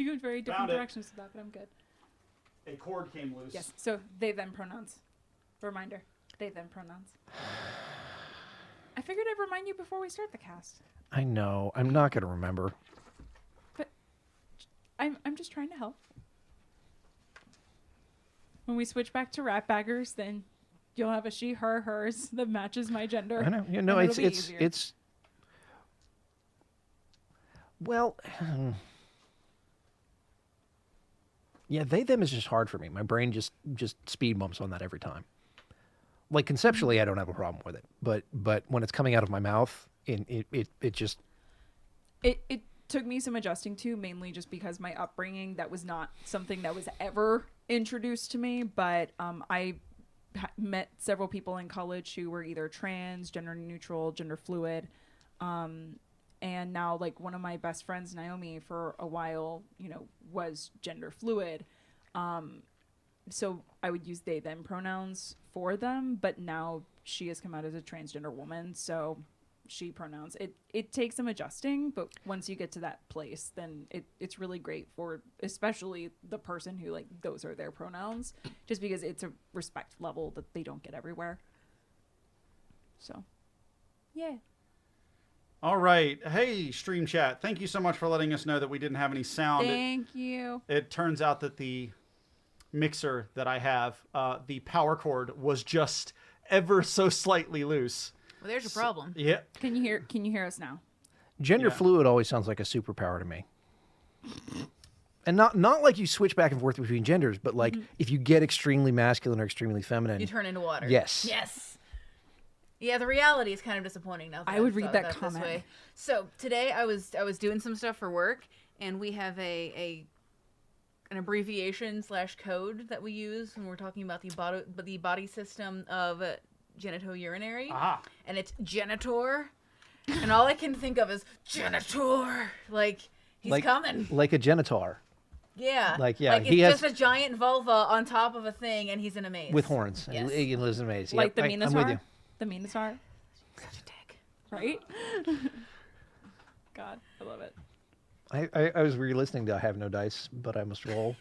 You went very different directions with that, but I'm good. A cord came loose. Yes. So they them pronouns. Reminder. They them pronouns. I figured I'd remind you before we start the cast. I know. I'm not going to remember. But I'm just trying to help. When we switch back to rat baggers, then you'll have a she, her, hers that matches my gender. I know. You know, it's well, yeah, they them is just hard for me. My brain just speed bumps on that every time. Like conceptually, I don't have a problem with it, but when it's coming out of my mouth, it just it took me some adjusting to, mainly just because my upbringing, that was not something that was ever introduced to me. But I met several people in college who were either trans, gender neutral, gender fluid, and now like one of my best friends, Naomi, for a while, was gender fluid. So I would use they them pronouns for them, but now she has come out as a transgender woman, so she pronouns. It takes some adjusting, but once you get to that place, then it's really great for especially the person who, like, those are their pronouns, just because it's a respect level that they don't get everywhere. So, yeah. All right. Hey, Stream Chat. Thank you so much for letting us know that we didn't have any sound. Thank you. It turns out that the mixer that I have, the power cord was just ever so slightly loose. Well, there's a problem. Yeah. Can you hear us now? gender fluid always sounds like a superpower to me. And not like you switch back and forth between genders, but like if you get extremely masculine or extremely feminine, you turn into water. Yes. Yes. Yeah, the reality is kind of disappointing now. I would read that comment. This way. So today I was doing some stuff for work, and we have an abbreviation / code that we use when we're talking about the body system of genitourinary. And it's genitor, and all I can think of is genitor. Like he's coming. Like a genitor. Yeah. Like it's he has just a giant vulva on top of a thing, and he's in a maze with horns. Yes. He lives in a maze. Like yep, the Minotaur. I'm with you. The Minotaur. Such a dick. Right? God, I love it. I was re-listening to I Have No Dice, But I Must Roll.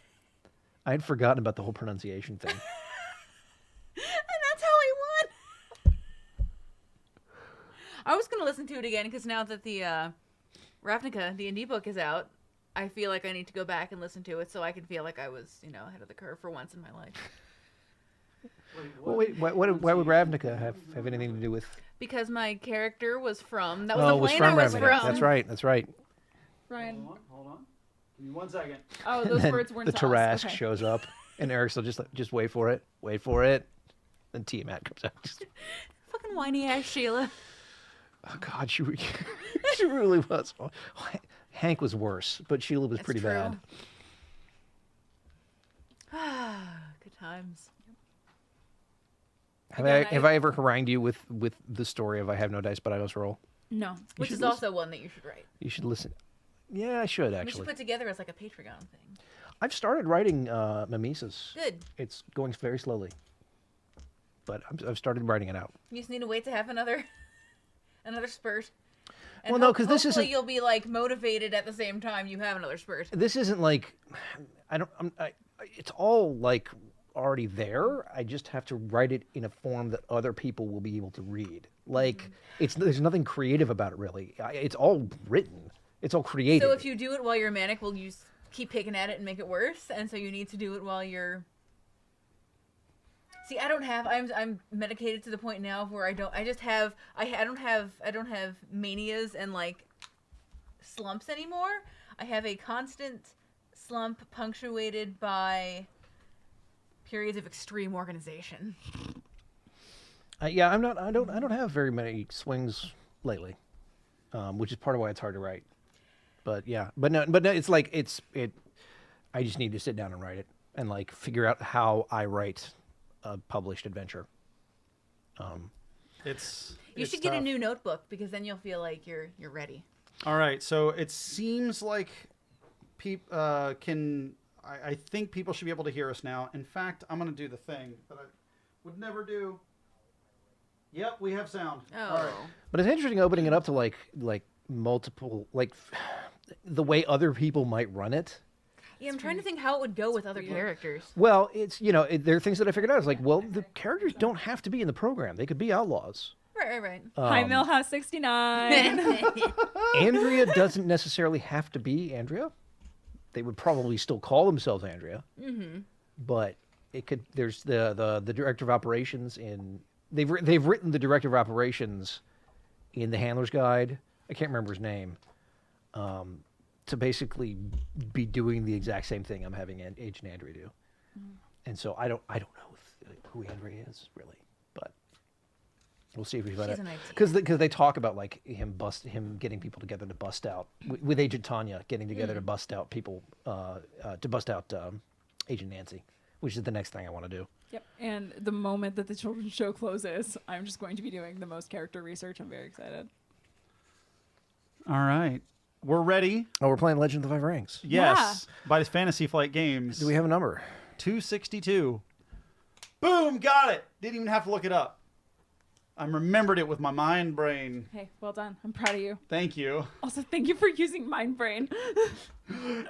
I had forgotten about the whole pronunciation thing. And that's how he won. I was going to listen to it again because now that the Ravnica D&D book is out, I feel like I need to go back and listen to it so I can feel like I was, ahead of the curve for once in my life. Wait, why would Ravnica have anything to do with? Because my character was from. That was the plane I was Ravnica. from. That's right. Ryan. Hold on. Give me 1 second. Oh, those words weren't the Tarrasque okay. shows up, and Eric's will just wait for it. Then Tiamat comes out. Fucking whiny ass Sheila. Oh God, she really was. Hank was worse, but Sheila was pretty bad. Good times. Have I ever harangued you with the story of I Have No Dice But I Must Roll? No. Which is also one that you should write. You should listen. Yeah, I should actually. We should put together as like a Patreon thing. I've started writing Mimesis. Good. It's going very slowly, but I've started writing it out. You just need to wait to have another spurt. And well, no, because this hopefully isn't. You'll be like motivated at the same time you have another spurt. This isn't like, it's all like already there. I just have to write it in a form that other people will be able to read. Like there's nothing creative about it really. It's all written. It's all created. So if you do it while you're manic, will you keep picking at it and make it worse? And so you need to do it while you're. See, I'm medicated to the point now where I don't have manias and like slumps anymore. I have a constant slump punctuated by periods of extreme organization. I don't have very many swings lately, which is part of why it's hard to write. But yeah, but no, it's like I just need to sit down and write it and like figure out how I write a published adventure. You should get a new notebook because then you'll feel like you're ready. All right, so it seems like I think people should be able to hear us now. In fact, I'm going to do the thing that I would never do. Yep, we have sound. Oh. All right. But it's interesting opening it up to like multiple, like the way other people might run it. Yeah, I'm trying to think how it would go with other characters. Well, it's there are things that I figured out. It's like, well, the characters don't have to be in the program; they could be outlaws. Right. Hi, Millhouse 69. Andrea doesn't necessarily have to be Andrea. They would probably still call themselves Andrea. Mm-hmm. But it could. There's the director of operations in. They've written the director of operations in the Handler's Guide. I can't remember his name. To basically be doing the exact same thing I'm having Agent Andrea do. And so I don't know who Andrea is really, but we'll see if we find She's out. an idea. Because they talk about like him getting people together to bust out with Agent Tanya getting together to bust out people Agent Nancy, which is the next thing I want to do. Yep. And the moment that the children's show closes, I'm just going to be doing the most character research. I'm very excited. All right. We're ready. Oh, we're playing Legend of the Five Rings. Yes. By Fantasy Flight Games. Do we have a number? 262. Boom! Got it. Didn't even have to look it up. I remembered it with my mind brain. Hey, well done. I'm proud of you. Thank you. Also, thank you for using Mind Brain.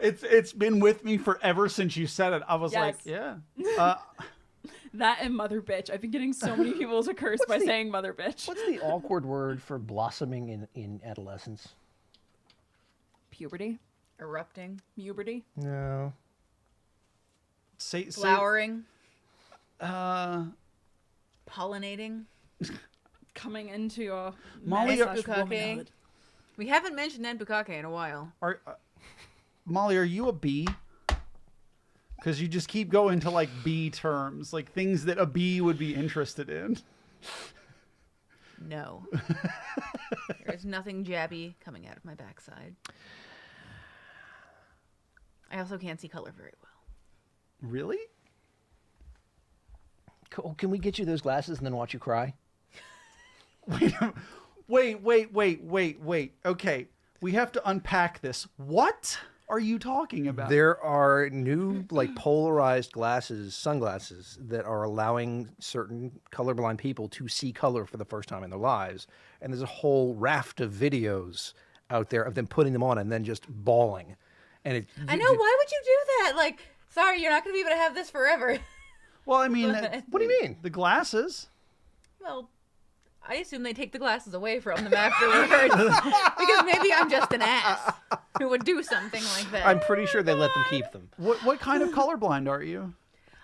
It's been with me forever since you said it. I was like, Yes. yeah. That and Mother Bitch. I've been getting so many people to curse by saying Mother Bitch. What's the awkward word for blossoming in adolescence? Puberty? Erupting. Puberty? No. Say, Flowering. Pollinating. Coming into your Molly, womanhood. We haven't mentioned Ned Bukake in a while. Molly, are you a bee? Because you just keep going to like bee terms, like things that a bee would be interested in. No. There's nothing jabby coming out of my backside. I also can't see color very well. Really? Cool. Can we get you those glasses and then watch you cry? Wait. Okay. We have to unpack this. What are you talking about? There are new like polarized sunglasses that are allowing certain colorblind people to see color for the first time in their lives. And there's a whole raft of videos out there of them putting them on and then just bawling. And I know, why would you do that? Like, sorry, you're not going to be able to have this forever. Well, I mean, what do you mean? the glasses. Well, I assume they take the glasses away from them afterwards. Because maybe I'm just an ass who would do something like that. I'm pretty sure they let them keep them. What kind of colorblind are you?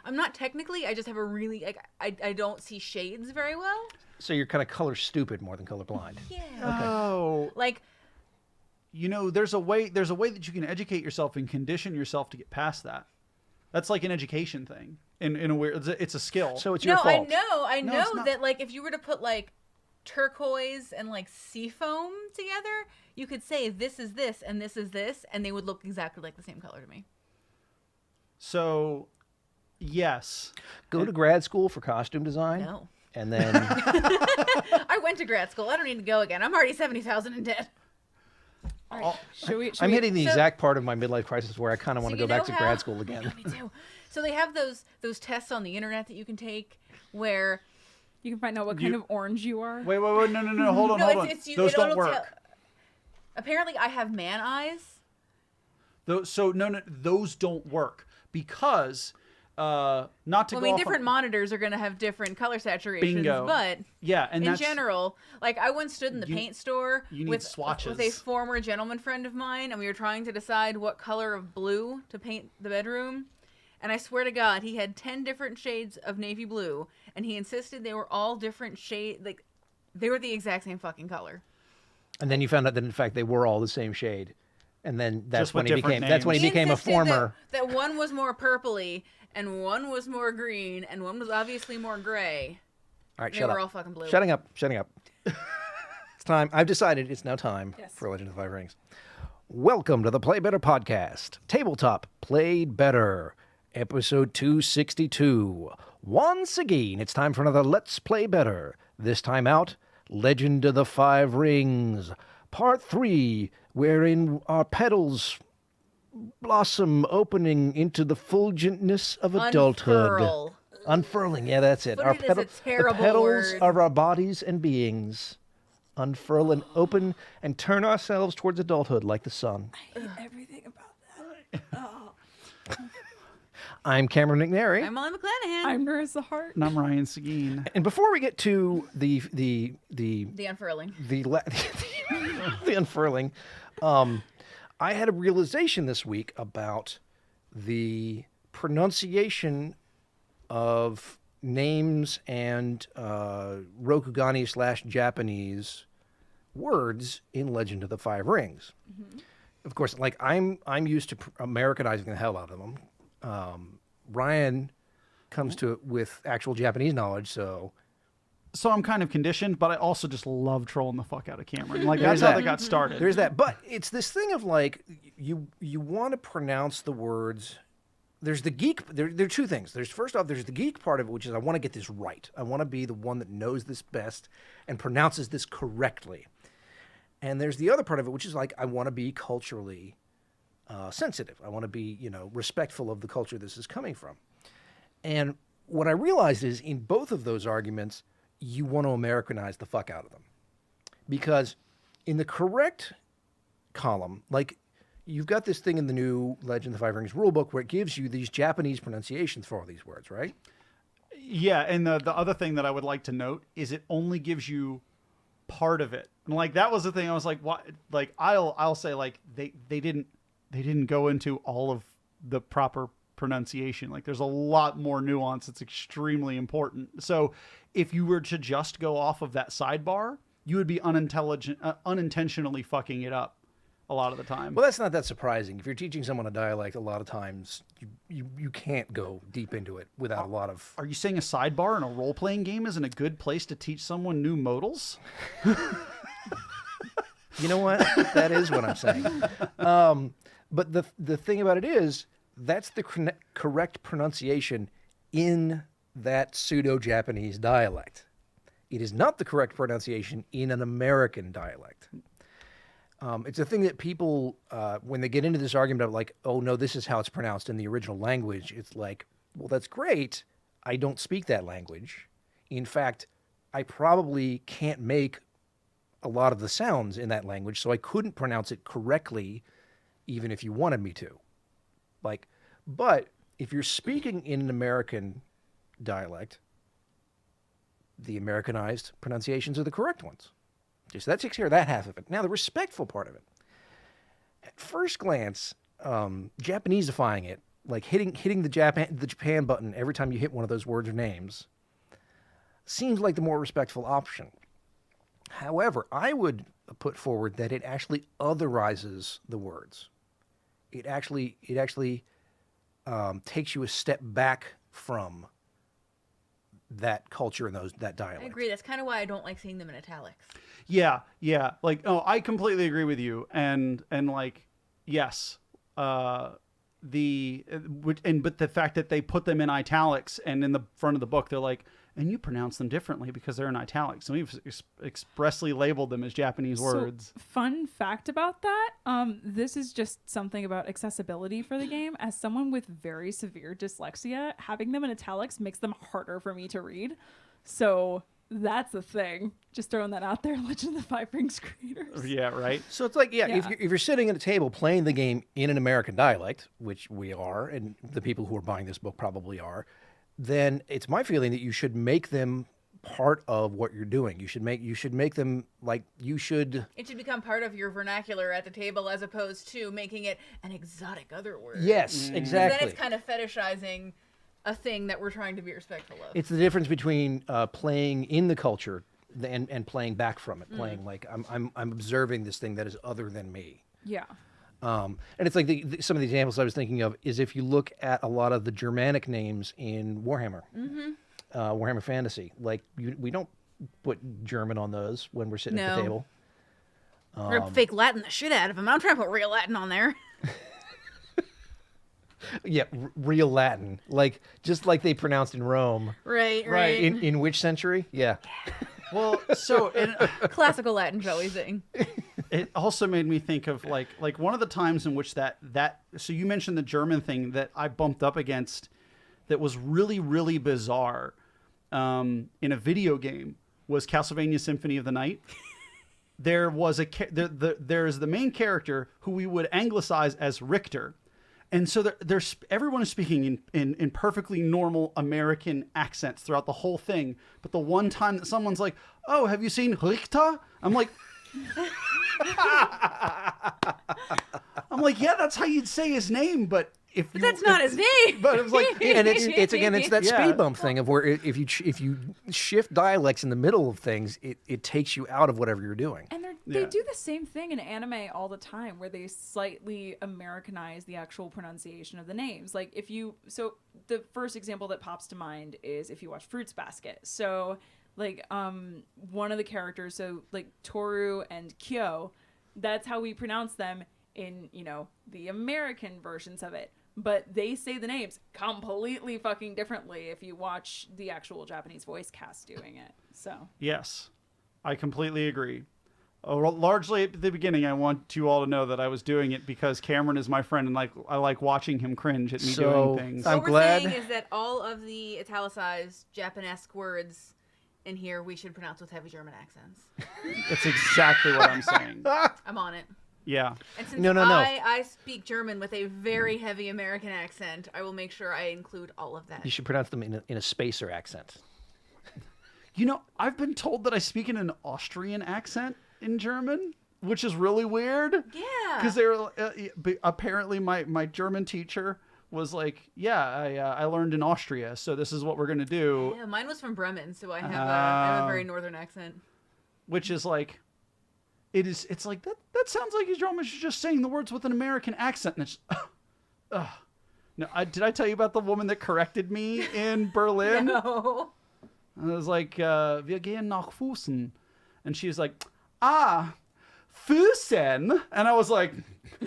I'm not technically, I just have a really, like, I don't see shades very well. So you're kind of color stupid more than colorblind. Yeah. Oh, Like, you know, there's a way that you can educate yourself and condition yourself to get past that. That's like an education thing. In a weird, it's a skill. So it's your no, fault. I No, know it's not. that, like, if you were to put, like, turquoise and, like, seafoam together, you could say this is this and this is this, and they would look exactly like the same color to me. So, yes. Go to grad school for costume design. No. And then I went to grad school. I don't need to go again. I'm already 70,000 in debt. All right. Should we I'm hitting the so- exact part of my midlife crisis where I kind of want to you go back know to how- grad school again. Me too. So they have those tests on the internet that you can take where You can find out what kind of orange you are. Wait, no, hold on, hold on. Those don't work. Apparently, I have man eyes. No, those don't work because not to Well, go I mean, off different on, monitors are going to have different color saturations, Bingo. but yeah, and in that's general, like I once stood in the paint store you need with swatches. a former gentleman friend of mine, and we were trying to decide what color of blue to paint the bedroom. And I swear to God, he had 10 different shades of navy blue, and he insisted they were all different shade, like they were the exact same fucking color. And then you found out that in fact they were all the same shade. And then that's Just when with he became different that's when he He became a insisted former that one was more purpley, and one was more green, and one was obviously more gray. All right, They shut were up. all fucking blue. Shutting up. It's time. I've decided it's now time Yes. for Legend of the Five Rings. Welcome to the Play Better podcast. Tabletop Played Better, episode 262. Once again, it's time for another Let's Play Better. This time out, Legend of the Five Rings, part 3, wherein our petals blossom, opening into the fulgentness of adulthood. Unfurl. Unfurling, yeah, that's it. But it is a terrible the petals word. of our bodies and beings unfurl and open and turn ourselves towards adulthood like the sun. I hate everything about that. Oh. I'm Cameron McNary. I'm Molly McClanahan. I'm Marissa Hart. And I'm Ryan Seguin. And before we get to the The unfurling. the unfurling, I had a realization this week about the pronunciation of names and Rokugani/Japanese words in Legend of the Five Rings. Mm-hmm. Of course, like I'm used to Americanizing the hell out of them. Ryan comes to it with actual Japanese knowledge, so I'm kind of conditioned, but I also just love trolling the fuck out of Cameron. Like There's that's how that. they got started. there's that. But it's this thing of like you want to pronounce the words. There's the geek. There are two things. First off, there's the geek part of it, which is I want to get this right. I want to be the one that knows this best and pronounces this correctly. And there's the other part of it, which is like I want to be culturally sensitive. I want to be, respectful of the culture this is coming from. And what I realized is in both of those arguments, you want to Americanize the fuck out of them. Because in the correct column, like you've got this thing in the new Legend of the Five Rings rulebook where it gives you these Japanese pronunciations for all these words, right? Yeah, and the other thing that I would like to note is it only gives you part of it. And like that was the thing I was like, what? Like I'll say like they didn't go into all of the proper pronunciation. Like there's a lot more nuance. It's extremely important. So if you were to just go off of that sidebar, you would be unintentionally fucking it up a lot of the time. Well, that's not that surprising. If you're teaching someone a dialect, a lot of times you can't go deep into it without a lot of... Are you saying a sidebar in a role-playing game isn't a good place to teach someone new modals? You know what? That is what I'm saying. But the thing about it is, that's the correct pronunciation in that pseudo-Japanese dialect. It is not the correct pronunciation in an American dialect. It's a thing that people, when they get into this argument of like, oh no, this is how it's pronounced in the original language, it's like, well, that's great. I don't speak that language. In fact, I probably can't make a lot of the sounds in that language, so I couldn't pronounce it correctly even if you wanted me to. But if you're speaking in an American dialect, the Americanized pronunciations are the correct ones. So that takes care of that half of it. Now, the respectful part of it. At first glance, Japaneseifying it, like hitting the Japan button every time you hit one of those words or names, seems like the more respectful option. However, I would put forward that it actually otherizes the words. It actually takes you a step back from that culture and that dialect. I agree. That's kind of why I don't like seeing them in italics. Yeah. Like, oh, I completely agree with you. And like, yes, but the fact that they put them in italics and in the front of the book, they're like, and you pronounce them differently because they're in italics. And we've expressly labeled them as Japanese words. Fun fact about that, this is just something about accessibility for the game. As someone with very severe dyslexia, having them in italics makes them harder for me to read. So that's the thing. Just throwing that out there, Legend of the Five Rings creators. Yeah, right? So it's like, if you're sitting at a table playing the game in an American dialect, which we are, and the people who are buying this book probably are, then it's my feeling that you should make them part of what you're doing. You should make them like you should. It should become part of your vernacular at the table as opposed to making it an exotic other word. Yes, exactly. Then it's kind of fetishizing a thing that we're trying to be respectful of. It's the difference between playing in the culture and playing back from it. Playing like I'm observing this thing that is other than me. Yeah. And it's like some of the examples I was thinking of is if you look at a lot of the Germanic names in Warhammer, Warhammer Fantasy, like we don't put German on those when we're sitting at the table. We're gonna fake Latin the shit out of them. I'm trying to put real Latin on there. Yeah, real Latin, like just like they pronounced in Rome. Right. In which century? Yeah. Well, so classical Latin, shall we sing? It also made me think of like one of the times in which that so you mentioned the German thing that I bumped up against that was really, really bizarre in a video game was Castlevania Symphony of the Night. There was there's the main character who we would anglicize as Richter. And so everyone is speaking in perfectly normal American accents throughout the whole thing. But the one time that someone's like, "Oh, have you seen Richter?" I'm like, yeah, that's how you'd say his name. But that's not his name. But it was like, And it's that Yeah. speed bump thing of where if you shift dialects in the middle of things, it takes you out of whatever you're doing. And Yeah. they do the same thing in anime all the time, where they slightly Americanize the actual pronunciation of the names. Like so the first example that pops to mind is if you watch Fruits Basket. So like one of the characters, so like Toru and Kyo, that's how we pronounce them in, the American versions of it. But they say the names completely fucking differently if you watch the actual Japanese voice cast doing it. So yes, I completely agree. Largely at the beginning, I want you all to know that I was doing it because Cameron is my friend, and I like watching him cringe at me doing things. I'm What we're glad- saying is that all of the italicized Japanesque words in here we should pronounce with heavy German accents. That's exactly what I'm saying. I'm on it. Yeah. And since No. I speak German with a very heavy American accent, I will make sure I include all of that. You should pronounce them in a spacer accent. I've been told that I speak in an Austrian accent in German, which is really weird. Yeah. Because they were apparently my German teacher was like, yeah, I learned in Austria, so this is what we're gonna do, Yeah, mine was from Bremen, so I have a very northern accent. which is like, it's like that sounds like he's almost just saying the words with an American accent, and it's. No, did I tell you about the woman that corrected me in Berlin? No. I was like, wir gehen nach Füssen. And she was like, Füssen. And I was like,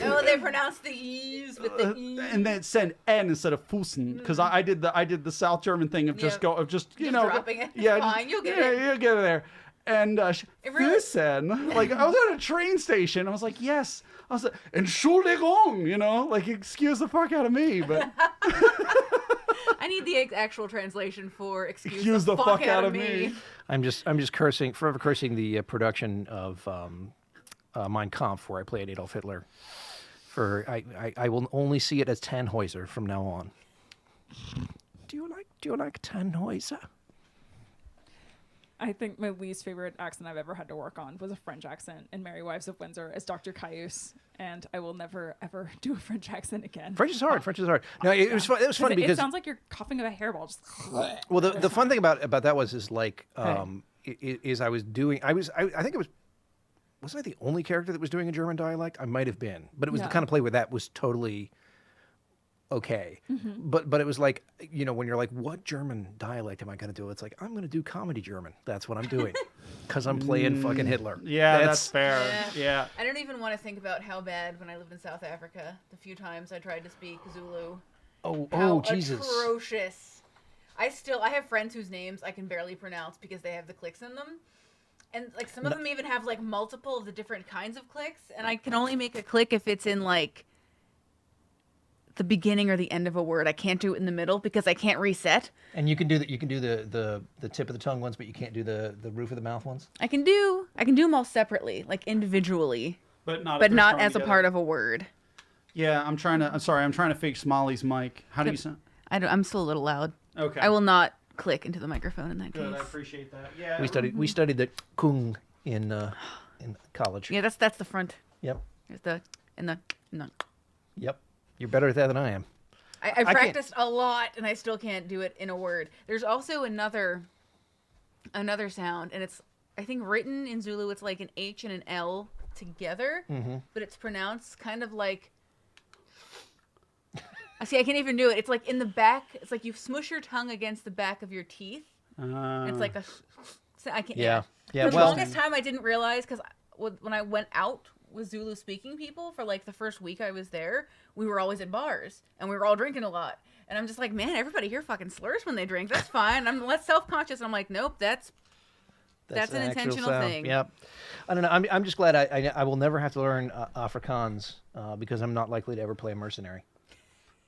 Oh, they pronounce the E's with the E. and then it said N instead of Füssen. Because I did the South German thing of just Yeah. just dropping it. It's fine. You'll get it. You'll get it there. And It really- Füssen. Like, I was at a train station. I was like, yes. I was like, Entschuldigung, like, excuse the fuck out of me. But I need the actual translation for excuse the fuck out of me. I'm just forever cursing the production of Mein Kampf, where I played Adolf Hitler. I will only see it as Tannhäuser from now on. Do you like Tannhäuser? I think my least favorite accent I've ever had to work on was a French accent in Merry Wives of Windsor as Dr. Cayuse, and I will never ever do a French accent again. French is hard. No, it was fun. It was fun It because sounds like you're coughing up a hairball. Just well, the fun thing about that is like is I think it was. Wasn't I the only character that was doing a German dialect? I might have been, but it was the No. kind of play where that was totally okay. But it was like, when you're like, what German dialect am I going to do? It's like, I'm going to do comedy German. That's what I'm doing because I'm playing fucking Hitler. yeah, that's fair. Yeah. I don't even want to think about how bad when I lived in South Africa, the few times I tried to speak Zulu. How Oh, Jesus. atrocious. I have friends whose names I can barely pronounce because they have the clicks in them. And like some of them even have like multiple of the different kinds of clicks, and I can only make a click if it's in like the beginning or the end of a word. I can't do it in the middle because I can't reset. And you can do the tip of the tongue ones, but you can't do the roof of the mouth ones. I can do them all separately, like individually, But not as a part of a word. Yeah, I'm trying to fix Molly's mic. How do you sound? I'm still a little loud. Okay. I will not click into the microphone in that Good, I case. appreciate that. Yeah. We studied the kung in college. Yeah, that's the front. Yep. There's the and the no. Yep. You're better at that than I am. I can't- practiced a lot and I still can't do it in a word. There's also another sound, and it's I think written in Zulu it's like an H and an L together, but it's pronounced kind of like see, I can't even do it. It's like in the back. It's like you smush your tongue against the back of your teeth. It's like a. I can't. Yeah. Yeah. For the Well, longest time, I didn't realize because when I went out with Zulu speaking people for like the first week I was there, we were always in bars and we were all drinking a lot. And I'm just like, man, everybody here fucking slurs when they drink. That's fine. I'm less self-conscious. And I'm like, nope, that's an actual intentional sound. thing. Yep. I don't know. I'm just glad I will never have to learn Afrikaans because I'm not likely to ever play a mercenary.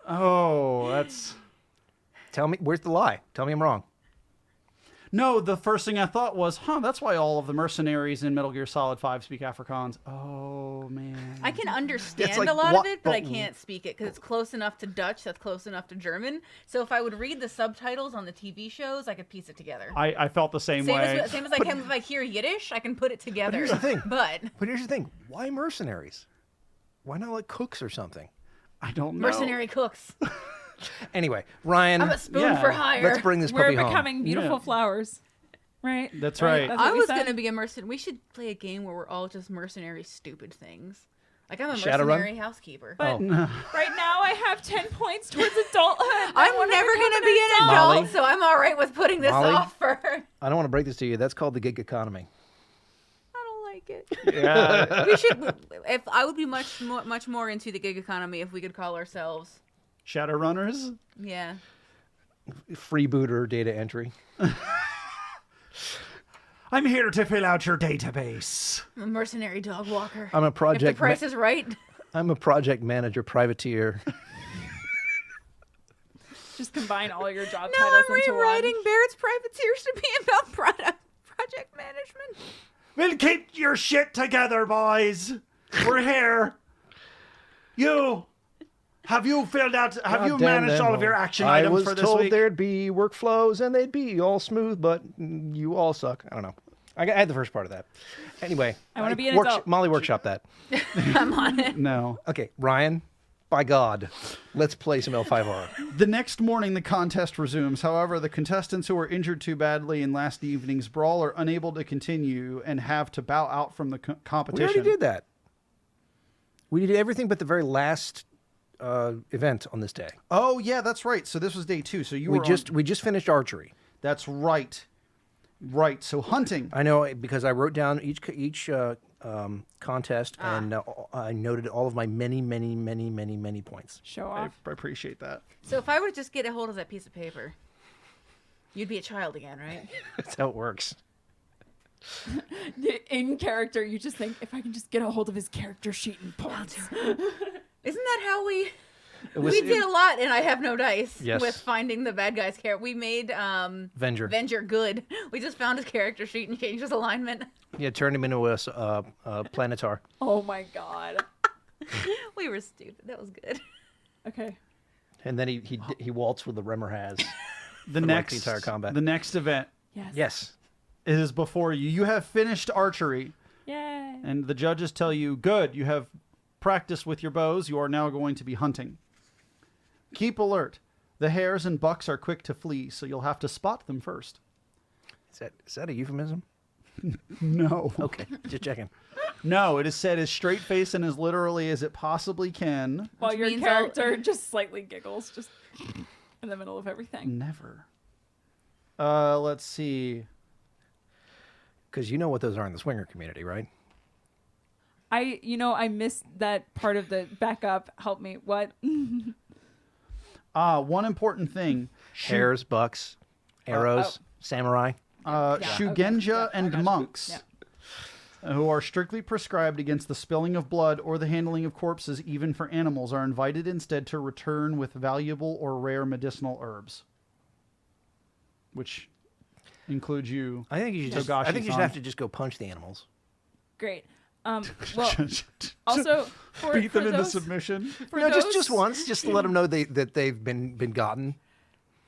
Oh, that's. Tell me, where's the lie? Tell me I'm wrong. No, the first thing I thought was, that's why all of the mercenaries in Metal Gear Solid 5 speak Afrikaans. Oh, man. I can understand like a lot what- of it, but I but- can't speak it because it's close enough to Dutch that's close enough to German. So if I would read the subtitles on the TV shows, I could piece it together. I felt the same way. Same as I can if I hear Yiddish, I can put it together. here's the thing. But But here's the thing: why mercenaries? Why not like cooks or something? I don't know. mercenary cooks. Anyway, Ryan, I'm a spoon Yeah. for hire. let's bring this We're puppy home. becoming beautiful Yeah. flowers, right? That's right. That's what I we was said? gonna be a mercenary. We should play a game where we're all just mercenary, stupid things. Like I'm a Shadowrun? mercenary housekeeper. But Oh. right now, I have 10 points towards adulthood. I I'm wanna never become gonna be an Molly? adult, so I'm all right with putting this Molly? off for. I don't want to break this to you. That's called the gig economy. I don't like it. Yeah. We should. If I would be much more into the gig economy if we could call ourselves. Shadowrunners. Yeah. Freebooter data entry. I'm here to fill out your database. I'm a mercenary dog walker. I'm a If the project. price is right. I'm a project manager, privateer. Just combine all your job No, titles I'm into rewriting one. Barrett's Privateers to be about project management. Well, keep your shit together, boys. We're here. Have you filled out? Have you God damn managed them all of your all. action I items was for this told week? there'd be workflows and they'd be all smooth, but you all suck. I don't know. I had the first part of that. Anyway, I wanna be an adult. Molly workshop that. I'm on it. No. Okay, Ryan. By God, let's play some L5R. The next morning, the contest resumes. However, the contestants who were injured too badly in last evening's brawl are unable to continue and have to bow out from the We competition. already did that. We did everything but the very last event on this day. Oh yeah, that's right. So this was day 2. So you We were just finished archery. That's right. Right. So hunting. I know because I wrote down each contest and I noted all of my many points. Show I off. appreciate that. So if I were to just get a hold of that piece of paper, you'd be a child again, right? That's how it works. In character, you just think, if I can just get a hold of his character sheet and points. Isn't that how we? was- We did a lot, and I have no dice Yes. with finding the bad guy's character. We made Venger. Venger good. We just found his character sheet and changed his alignment. Yeah, turned him into a planetar. Oh my god. We were stupid. That was good. Okay. And then he waltzed with the Remmer has. The For, like, next the entire combat. The next event Yes. Yes. is before you. You have finished archery, Yay. and the judges tell you, "Good, you have practiced with your bows. You are now going to be hunting. Keep alert. The hares and bucks are quick to flee, so you'll have to spot them first." Is that a euphemism? No. Okay, just checking. No, it is said as straight faced and as literally as it possibly can. While Which your means character just slightly giggles, just in the middle of everything. Never. Let's see. Because you know what those are in the swinger community, right? I missed that part of the backup. Help me. What? One important thing. Hares, bucks, arrows, samurai. Shugenja Yeah, I and got you. monks, Yeah. who are strictly prescribed against the spilling of blood or the handling of corpses, even for animals, are invited instead to return with valuable or rare medicinal herbs, which includes you. I think you should. Togashi-san. I think you should have to just go punch the animals. Great. Well, also for, beat for them into those, submission. for No, those, just once, just to let them know that they've been gotten.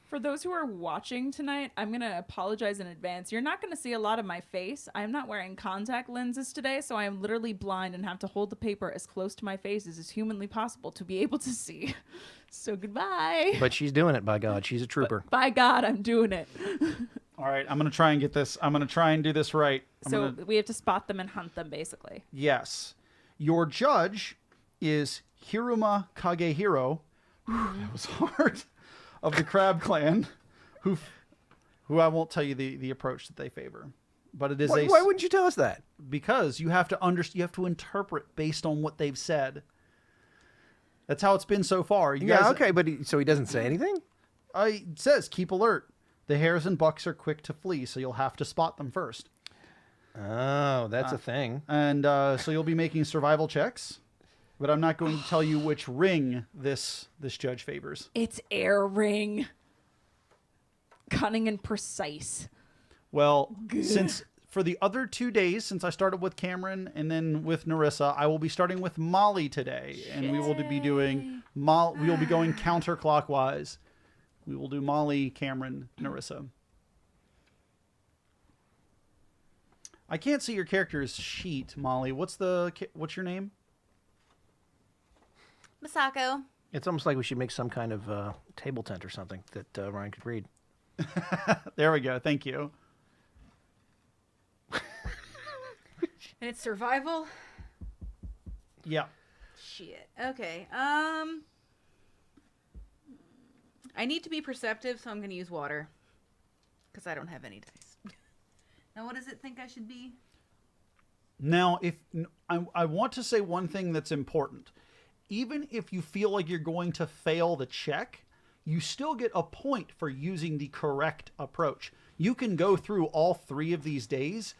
For those who are watching tonight, I'm going to apologize in advance. You're not going to see a lot of my face. I'm not wearing contact lenses today, so I am literally blind and have to hold the paper as close to my face as is humanly possible to be able to see. So goodbye. But she's doing it, by God. She's a trooper. By God, I'm doing it. All right, I'm going to try and get this. I'm going to try and do this right. So we have to spot them and hunt them, basically. Yes. Your judge is Hiruma Kagehiro. That was hard. Of the Crab Clan, who I won't tell you the approach that they favor, but it is Why wouldn't you tell us that? because you have to you have to interpret based on what they've said. That's how it's been so far. You Yeah, guys, okay, but so he doesn't say anything? It says keep alert. The hares and bucks are quick to flee, so you'll have to spot them first. Oh, that's a thing. And so you'll be making survival checks, but I'm not going to tell you which ring this judge favors. It's air ring. Cunning and precise. Well, since for the other 2 days, since I started with Cameron and then with Narissa, I will be starting with Molly today, and we will be doing we will be going counterclockwise. We will do Molly, Cameron, Narissa. I can't see your character's sheet, Molly. What's your name? Masako. It's almost like we should make some kind of table tent or something that Ryan could read. There we go. Thank you. And it's survival? Yeah. Shit. Okay. I need to be perceptive, so I'm going to use water. Because I don't have any dice. Now, what does it think I should be? Now, if I want to say one thing that's important. Even if you feel like you're going to fail the check, you still get a point for using the correct approach. You can go through all 3 of these days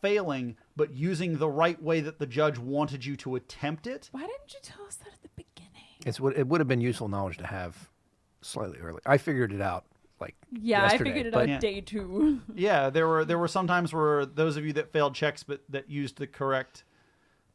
failing, but using the right way that the judge wanted you to attempt it. Why didn't you tell us that at the beginning? It would have been useful knowledge to have slightly early. I figured it out Yeah, yesterday, I figured it but- out day 2. Yeah, there were some times where those of you that failed checks but that used the correct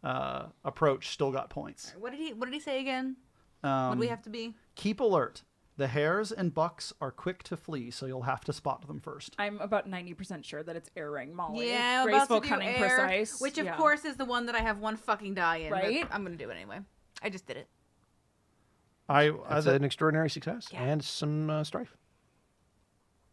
approach still got points. What did he say again? What do we have to be? Keep alert. The hares and bucks are quick to flee, so you'll have to spot them first. I'm about 90% sure that it's airing Molly. Yeah, I'm Graceful, about to do cunning, air, precise. which of Yeah. course is the one that I have 1 fucking die in. but Right? I'm gonna do it anyway. I just did it. That's an extraordinary success Yeah. and some strife.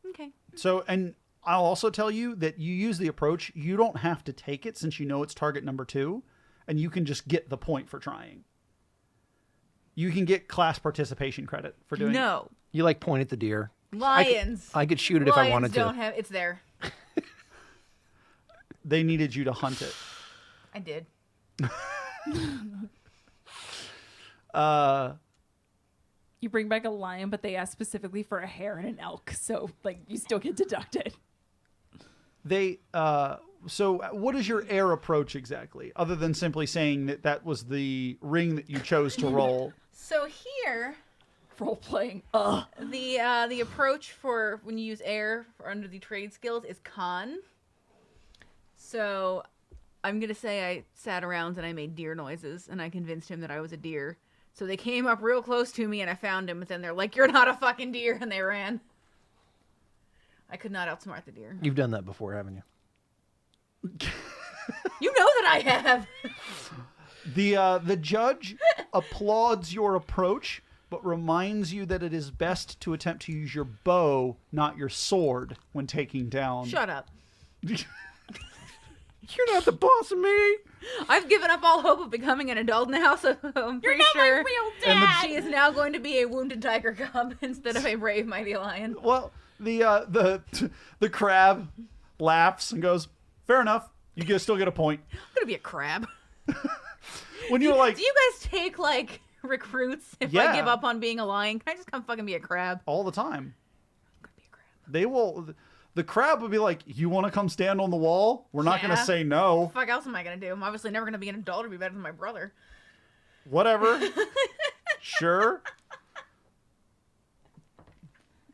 Okay. So, and I'll also tell you that you use the approach. You don't have to take it since you know it's target number 2, and you can just get the point for trying. You can get class participation credit for doing it. No. You point at the deer. Lions. I could shoot it if I wanted to. Don't have. It's there. They needed you to hunt it. I did. You bring back a lion, but they ask specifically for a hare and an elk, so you still get deducted. So what is your air approach exactly, other than simply saying that was the ring that you chose to roll? So here, Role playing. the approach for when you use air for under the trade skills is con. So I'm gonna say I sat around and I made deer noises, and I convinced him that I was a deer. So they came up real close to me, and I found him. But then they're like, "You're not a fucking deer," and they ran. I could not outsmart the deer. You've done that before, haven't you? You know that I have. The judge applauds your approach, but reminds you that it is best to attempt to use your bow, not your sword, when taking down. Shut up. You're not the boss of me. I've given up all hope of becoming an adult now, so I'm pretty sure she is now going to be a wounded tiger cub instead of a brave mighty lion. Well, the crab laughs and goes, "Fair enough. You still get a point." I'm gonna be a crab. When you're like, Do you guys take recruits if Yeah. I give up on being a lion? Can I just come fucking be a crab? all the time, I'm gonna be a crab. they will. The crab would be like, "You want to come stand on the wall? We're not going to Yeah. say no." What the fuck else am I gonna do? I'm obviously never gonna be an adult or be better than my brother. Whatever. Sure.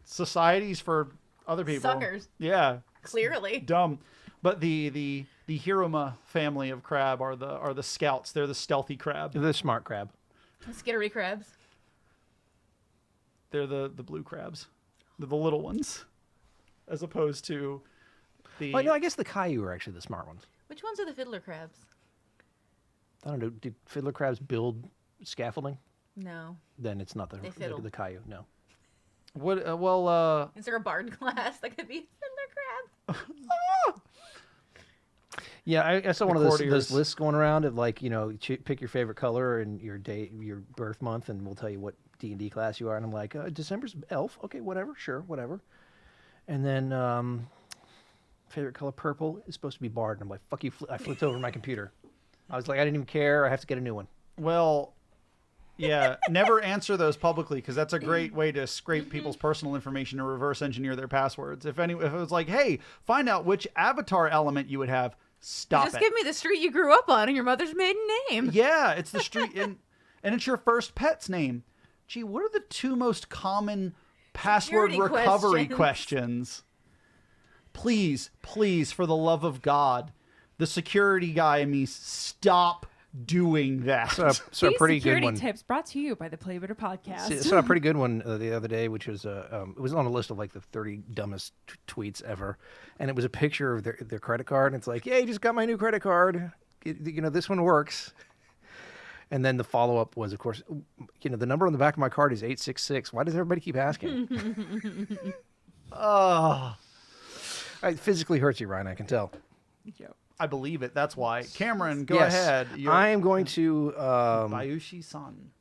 Society's for other people. Suckers. Yeah. Clearly. Dumb. But the Hiruma family of crab are the scouts. They're the stealthy crab. The smart crab. Skittery crabs. They're the blue crabs. They're the little ones. As opposed to the Oh, no, I guess the Caillou are actually the smart ones. Which ones are the fiddler crabs? I don't know. Do fiddler crabs build scaffolding? No. Then it's not They the fiddle. Caillou. No. what Is there a bard class that could be a fiddler crab? Yeah, I saw one of courtiers. those lists going around of pick your favorite color and your birth month, and we'll tell you what D&D class you are. And I'm like, December's elf. Okay, whatever, sure, whatever. And then favorite color purple is supposed to be bard, and I'm like, fuck you. I flipped over my computer. I was like, I didn't even care. I have to get a new one. Well, yeah, never answer those publicly, because that's a great way to scrape people's personal information and reverse engineer their passwords. If it was like, "Hey, find out which avatar element you would have," stop Just it. give me the street you grew up on and your mother's maiden name. Yeah, it's the street, and it's your first pet's name. Gee, what are the 2 most common password Security recovery questions. questions? please, for the love of God, the security guy in me, stop doing that. So a These pretty good security one. tips brought to you by the Play Better podcast. Saw a pretty good one the other day, which was it was on a list of like the 30 dumbest tweets ever, and it was a picture of their credit card, and it's like, "Hey, just got my new credit card. This one works." And then the follow up was, of course, the number on the back of my card is 866. Why does everybody keep asking? Oh, It physically hurts you, Ryan. I can tell. Yep. I believe it. That's why. Cameron, go Yes. ahead. I am going to Bayushi-san.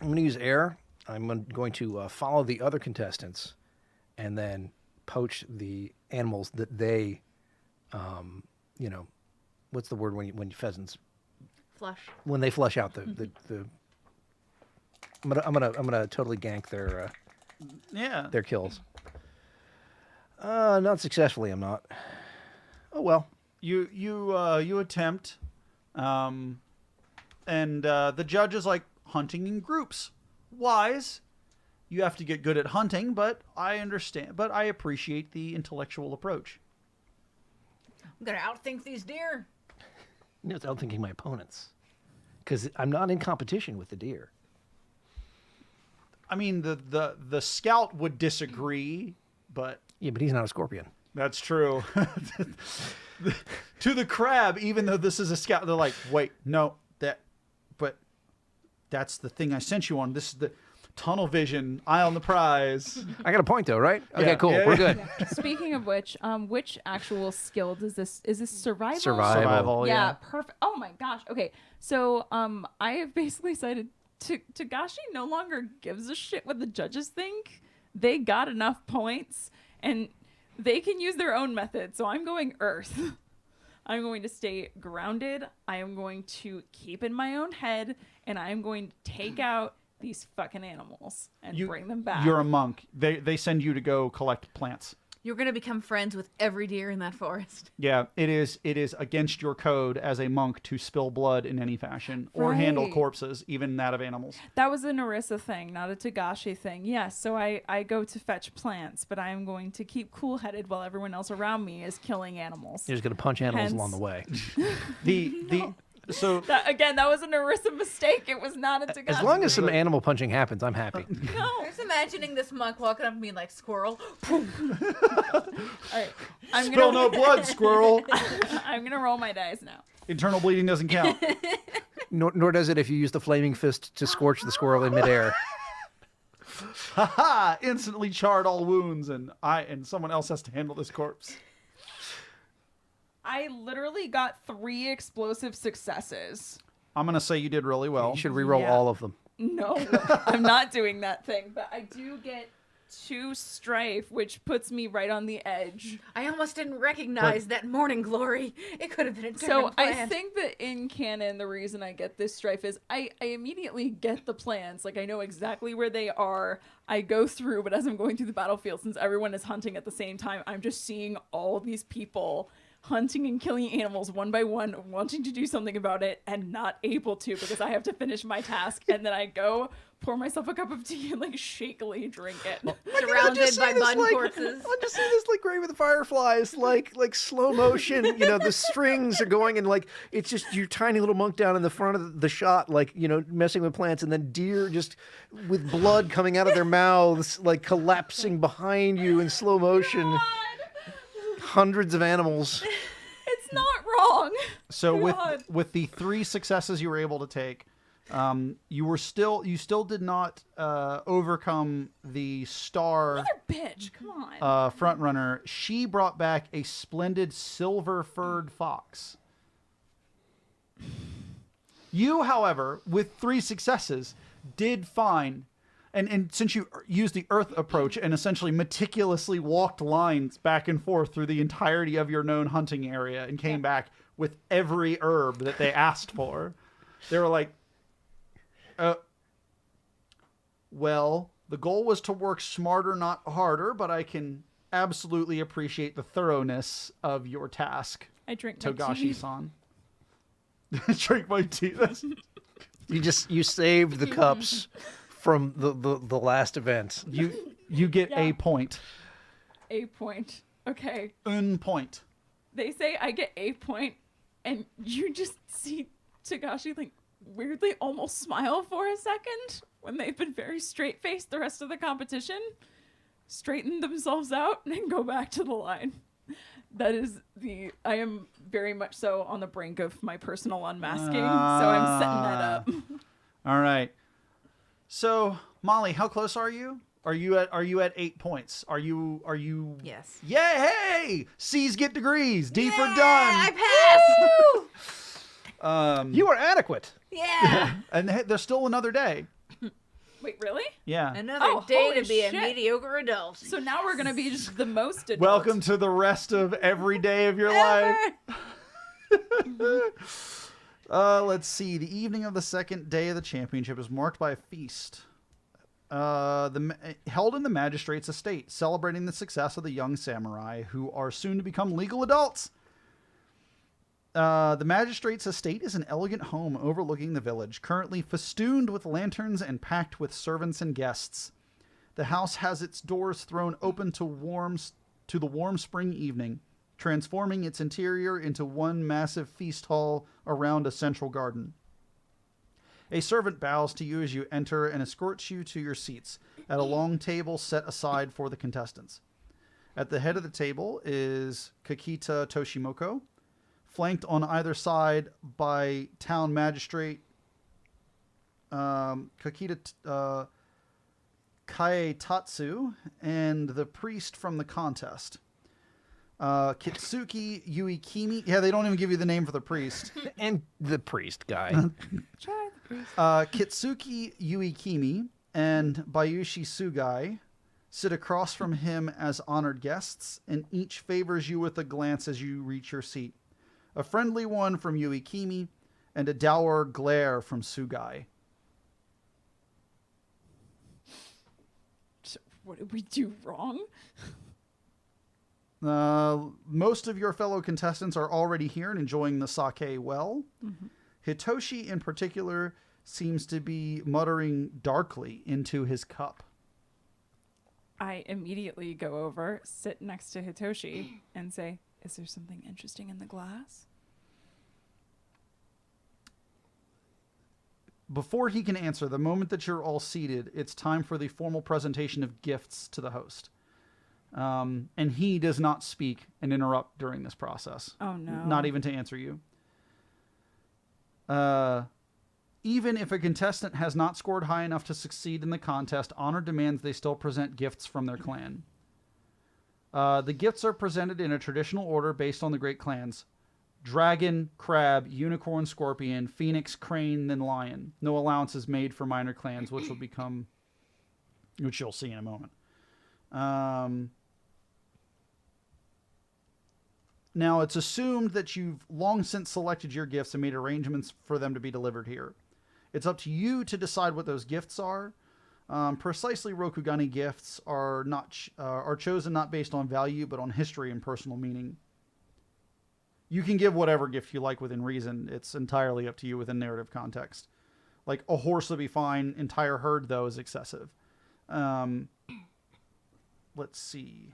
I'm going to use air. I'm going to follow the other contestants, and then poach the animals that they, what's the word when pheasants Flush. when they flush out the. I'm gonna totally gank Yeah. their kills. Not successfully. I'm not. Oh well. You attempt, and the judge is like, hunting in groups. Wise. You have to get good at hunting, but I understand. But I appreciate the intellectual approach. I'm gonna outthink these deer. It's outthinking my opponents, because I'm not in competition with the deer. I mean, the scout would disagree, but Yeah, but he's not a scorpion. that's true. To the crab, even though this is a scout, they're like, wait, no, but that's the thing I sent you on. This is the tunnel vision, eye on the prize. I got a point though, right? Okay, Yeah, cool. yeah, We're yeah. good. Speaking of which actual skill does this? Is this survival? Survival. Yeah, perfect. Oh my gosh. Okay, so I have basically decided Tagashi no longer gives a shit what the judges think. They got enough points, and they can use their own method. So I'm going Earth. I'm going to stay grounded. I am going to keep in my own head, and I am going to take out these fucking animals and bring them back. You're a monk. They send you to go collect plants. You're gonna become friends with every deer in that forest. Yeah, it is against your code as a monk to spill blood in any fashion or handle Right. corpses, even that of animals. That was a Narissa thing, not a Tagashi thing. Yes, so I go to fetch plants, but I am going to keep cool-headed while everyone else around me is killing animals. You're just gonna punch animals Hence- along the way. So That was a Narissa mistake. It was not a Tagashi. As long as some animal punching happens, I'm happy. No. I'm just imagining this monk walking up and being like, "Squirrel." All right. I'm spill gonna no blood, squirrel. I'm gonna roll my dice now. Internal bleeding doesn't count. Nor does it if you use the flaming fist to scorch the squirrel in midair. Haha! Instantly charred all wounds, and someone else has to handle this corpse. I literally got 3 explosive successes. I'm gonna say you did really well. You should re-roll Yeah. all of them. No, I'm not doing that thing, but I do get 2 strife, which puts me right on the edge. I almost didn't recognize that morning glory. It could have been a different So I plant. think that in canon, the reason I get this strife is I immediately get the plans. Like, I know exactly where they are. I go through, but as I'm going through the battlefield, since everyone is hunting at the same time, I'm just seeing all these people hunting and killing animals one by one, wanting to do something about it and not able to because I have to finish my task. And then I go pour myself a cup of tea and like shakily drink it. Surrounded by bun corpses. I just see this like Grave with the Fireflies, like slow motion. The strings are going, and like it's just your tiny little monk down in the front of the shot, like messing with plants, and then deer just with blood coming out of their mouths, like collapsing behind you in slow motion. Hundreds of animals. It's not wrong. So God. with the 3 successes you were able to take, you still did not overcome the star Mother bitch, come on. front runner. She brought back a splendid silver furred fox. You, however, with 3 successes, did find. And since you used the Earth approach and essentially meticulously walked lines back and forth through the entirety of your known hunting area and came back with every herb that they asked for, they were like, well, the goal was to work smarter, not harder, but I can absolutely appreciate the thoroughness of your task, I drink my tea. Togashi-san. Drink my tea. You saved the cups from the last event. You get a point. A point. Okay. Un point. They say I get a point, and you just see Tagashi like weirdly almost smile for a second when they've been very straight faced the rest of the competition, straighten themselves out, and go back to the line. That is I am very much so on the brink of my personal unmasking, so I'm setting that up. All right. So, Molly, how close are you? Are you at 8 points? Are you Yes. Yay! C's get degrees. D for done. I pass. You are adequate. Yeah. And there's still another day. Wait, really? Yeah. Another day holy to be a shit. mediocre adult. So now we're gonna be just the most adult. Welcome to the rest of every day of your life. Let's see. The evening of the second day of the championship is marked by a feast. Held in the magistrate's estate, celebrating the success of the young samurai who are soon to become legal adults. The magistrate's estate is an elegant home overlooking the village, currently festooned with lanterns and packed with servants and guests. The house has its doors thrown open to the warm spring evening, transforming its interior into one massive feast hall around a central garden. A servant bows to you as you enter and escorts you to your seats at a long table set aside for the contestants. At the head of the table is Kakita Toshimoko, flanked on either side by town magistrate Kakita Kaetatsu and the priest from the contest. Kitsuki Yuikimi. Yeah, they don't even give you the name for the priest. And the priest guy. Try the priest. Kitsuki Yuikimi and Bayushi Sugai sit across from him as honored guests, and each favors you with a glance as you reach your seat. A friendly one from Yuikimi and a dour glare from Sugai. So what did we do wrong? Most of your fellow contestants are already here and enjoying the sake well. Mm-hmm. Hitoshi, in particular, seems to be muttering darkly into his cup. I immediately go over, sit next to Hitoshi, and say, "Is there something interesting in the glass?" Before he can answer, the moment that you're all seated, it's time for the formal presentation of gifts to the host. And he does not speak and interrupt during this process. Oh, no. Not even to answer you. Even if a contestant has not scored high enough to succeed in the contest, honor demands they still present gifts from their clan. The gifts are presented in a traditional order based on the great clans. Dragon, crab, unicorn, scorpion, phoenix, crane, then lion. No allowances made for minor clans, which you'll see in a moment. Now, it's assumed that you've long since selected your gifts and made arrangements for them to be delivered here. It's up to you to decide what those gifts are. Precisely, Rokugani gifts are chosen not based on value, but on history and personal meaning. You can give whatever gift you like within reason. It's entirely up to you within narrative context. Like, a horse would be fine. Entire herd, though, is excessive. Let's see.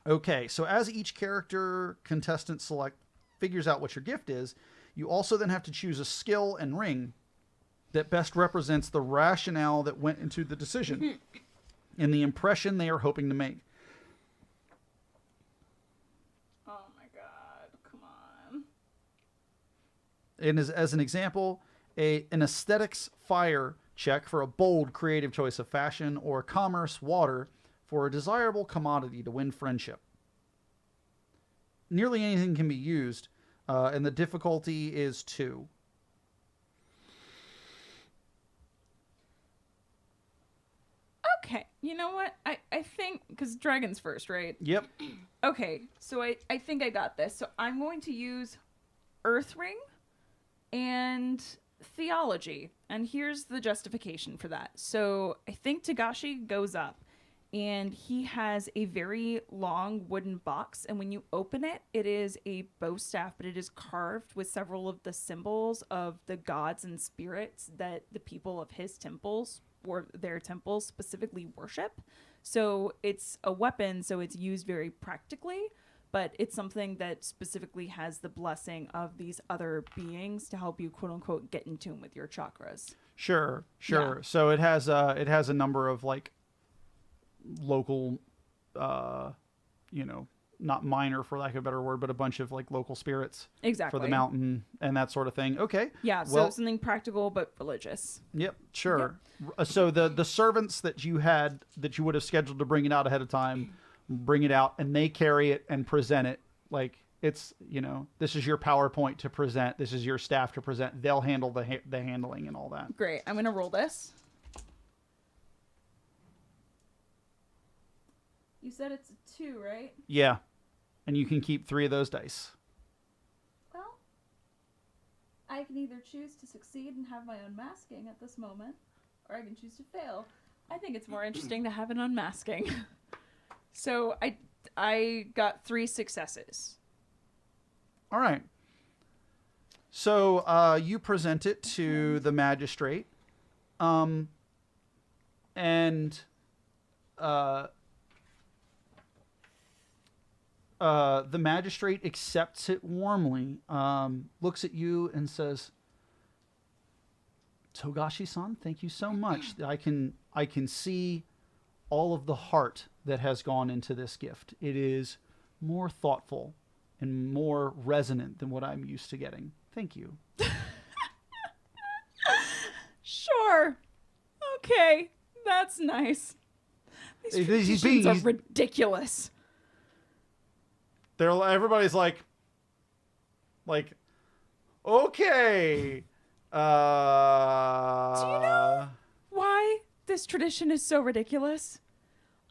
Okay, so as each character contestant figures out what your gift is, you also then have to choose a skill and ring that best represents the rationale that went into the decision and the impression they are hoping to make. Oh my god, come on. And as an example, an aesthetics fire check for a bold creative choice of fashion, or commerce water for a desirable commodity to win friendship. Nearly anything can be used, and the difficulty is 2. Okay, you know what? I think, because dragon's first, right? Yep. Okay, so I think I got this. So I'm going to use Earth Ring and Theology. And here's the justification for that. So I think Tagashi goes up, and he has a very long wooden box. And when you open it, it is a bow staff, but it is carved with several of the symbols of the gods and spirits that the people of his temples their temples specifically worship. So it's a weapon, so it's used very practically, but it's something that specifically has the blessing of these other beings to help you, quote unquote, get in tune with your chakras. Sure. Yeah. So it has a number of like local, not minor for lack of a better word, but a bunch of like local spirits Exactly. for the mountain and that sort of thing. Okay. Yeah, so Well, something practical but religious. yep. Sure. So the servants that you would have scheduled to bring it out ahead of time, bring it out, and they carry it and present it like it's, this is your PowerPoint to present. This is your staff to present. They'll handle the handling and all that. Great. I'm going to roll this. You said it's a 2, right? Yeah. And you can keep 3 of those dice. Well, I can either choose to succeed and have my unmasking at this moment, or I can choose to fail. I think it's more interesting to have an unmasking. So I got 3 successes. All right. So you present it to the magistrate, and the magistrate accepts it warmly, looks at you and says, "Togashi-san, thank you so much. I can see all of the heart that has gone into this gift. It is more thoughtful and more resonant than what I'm used to getting. Thank you." Sure. Okay. That's nice. These traditions are ridiculous. Everybody's like, okay. Do you know why this tradition is so ridiculous?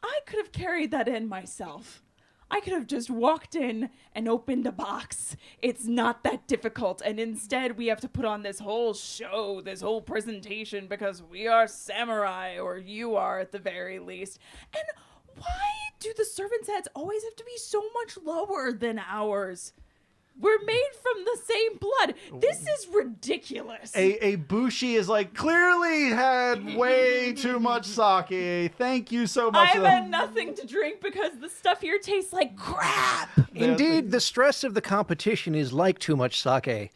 I could have carried that in myself. I could have just walked in and opened a box. It's not that difficult. And instead, we have to put on this whole show, this whole presentation, because we are samurai, or you are at the very least. And why do the servants' heads always have to be so much lower than ours? We're made from the same blood. This is ridiculous. A Bushi is like, clearly had way too much sake. Thank you so much. I've had nothing to drink because the stuff here tastes like crap. Indeed, the stress of the competition is like too much sake.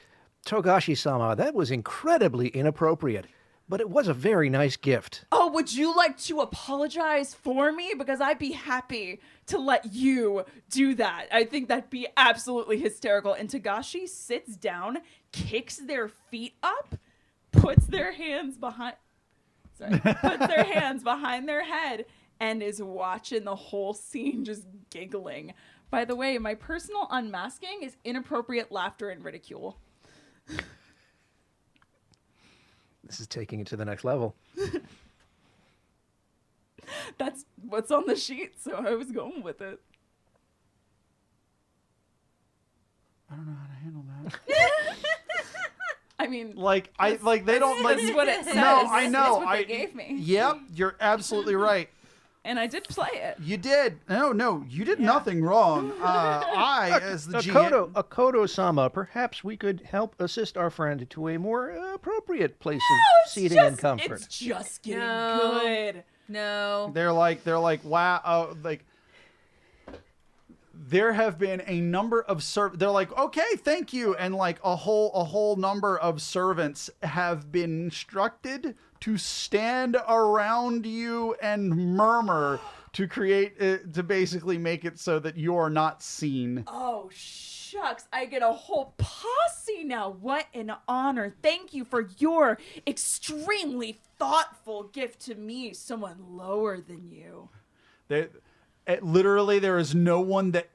Togashi-sama, that was incredibly inappropriate, but it was a very nice gift. Oh, would you like to apologize for me? Because I'd be happy to let you do that. I think that'd be absolutely hysterical. And Togashi sits down, kicks their feet up, puts their hands behind their head, and is watching the whole scene just giggling. By the way, my personal unmasking is inappropriate laughter and ridicule. This is taking it to the next level. That's what's on the sheet, so I was going with it. I don't know how to handle that. I mean, they don't like. that's what it says. No, I know. That's what they gave me. Yep, you're absolutely right. And I did play it. You did. No, you did nothing wrong. As the GM. Akodo-sama, perhaps we could help assist our friend to a more appropriate place of seating and comfort. It's just getting No. good. No. They're like, wow, there have been a number of they're like, okay, thank you, and like a whole number of servants have been instructed to stand around you and murmur to to basically make it so that you're not seen. Oh, shucks. I get a whole posse now. What an honor. Thank you for your extremely thoughtful gift to me, someone lower than you. Literally, there is no one that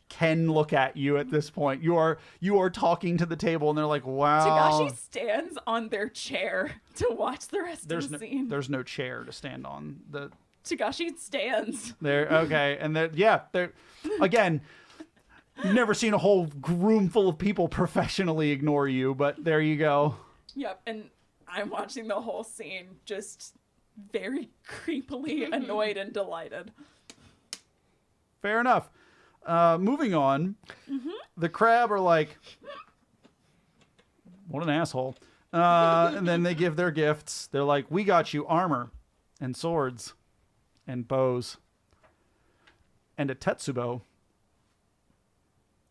can look at you at this point. You are talking to the table, and they're like, "Wow." Togashi stands on their chair to watch the rest of the scene. There's no chair to stand on. Togashi stands. There, okay, and they're again. You've never seen a whole room full of people professionally ignore you, but there you go. Yep, and I'm watching the whole scene, just very creepily annoyed and delighted. Fair enough. Moving on, the crab are like, what an asshole. And then they give their gifts. They're like, we got you armor and swords and bows and a tetsubo.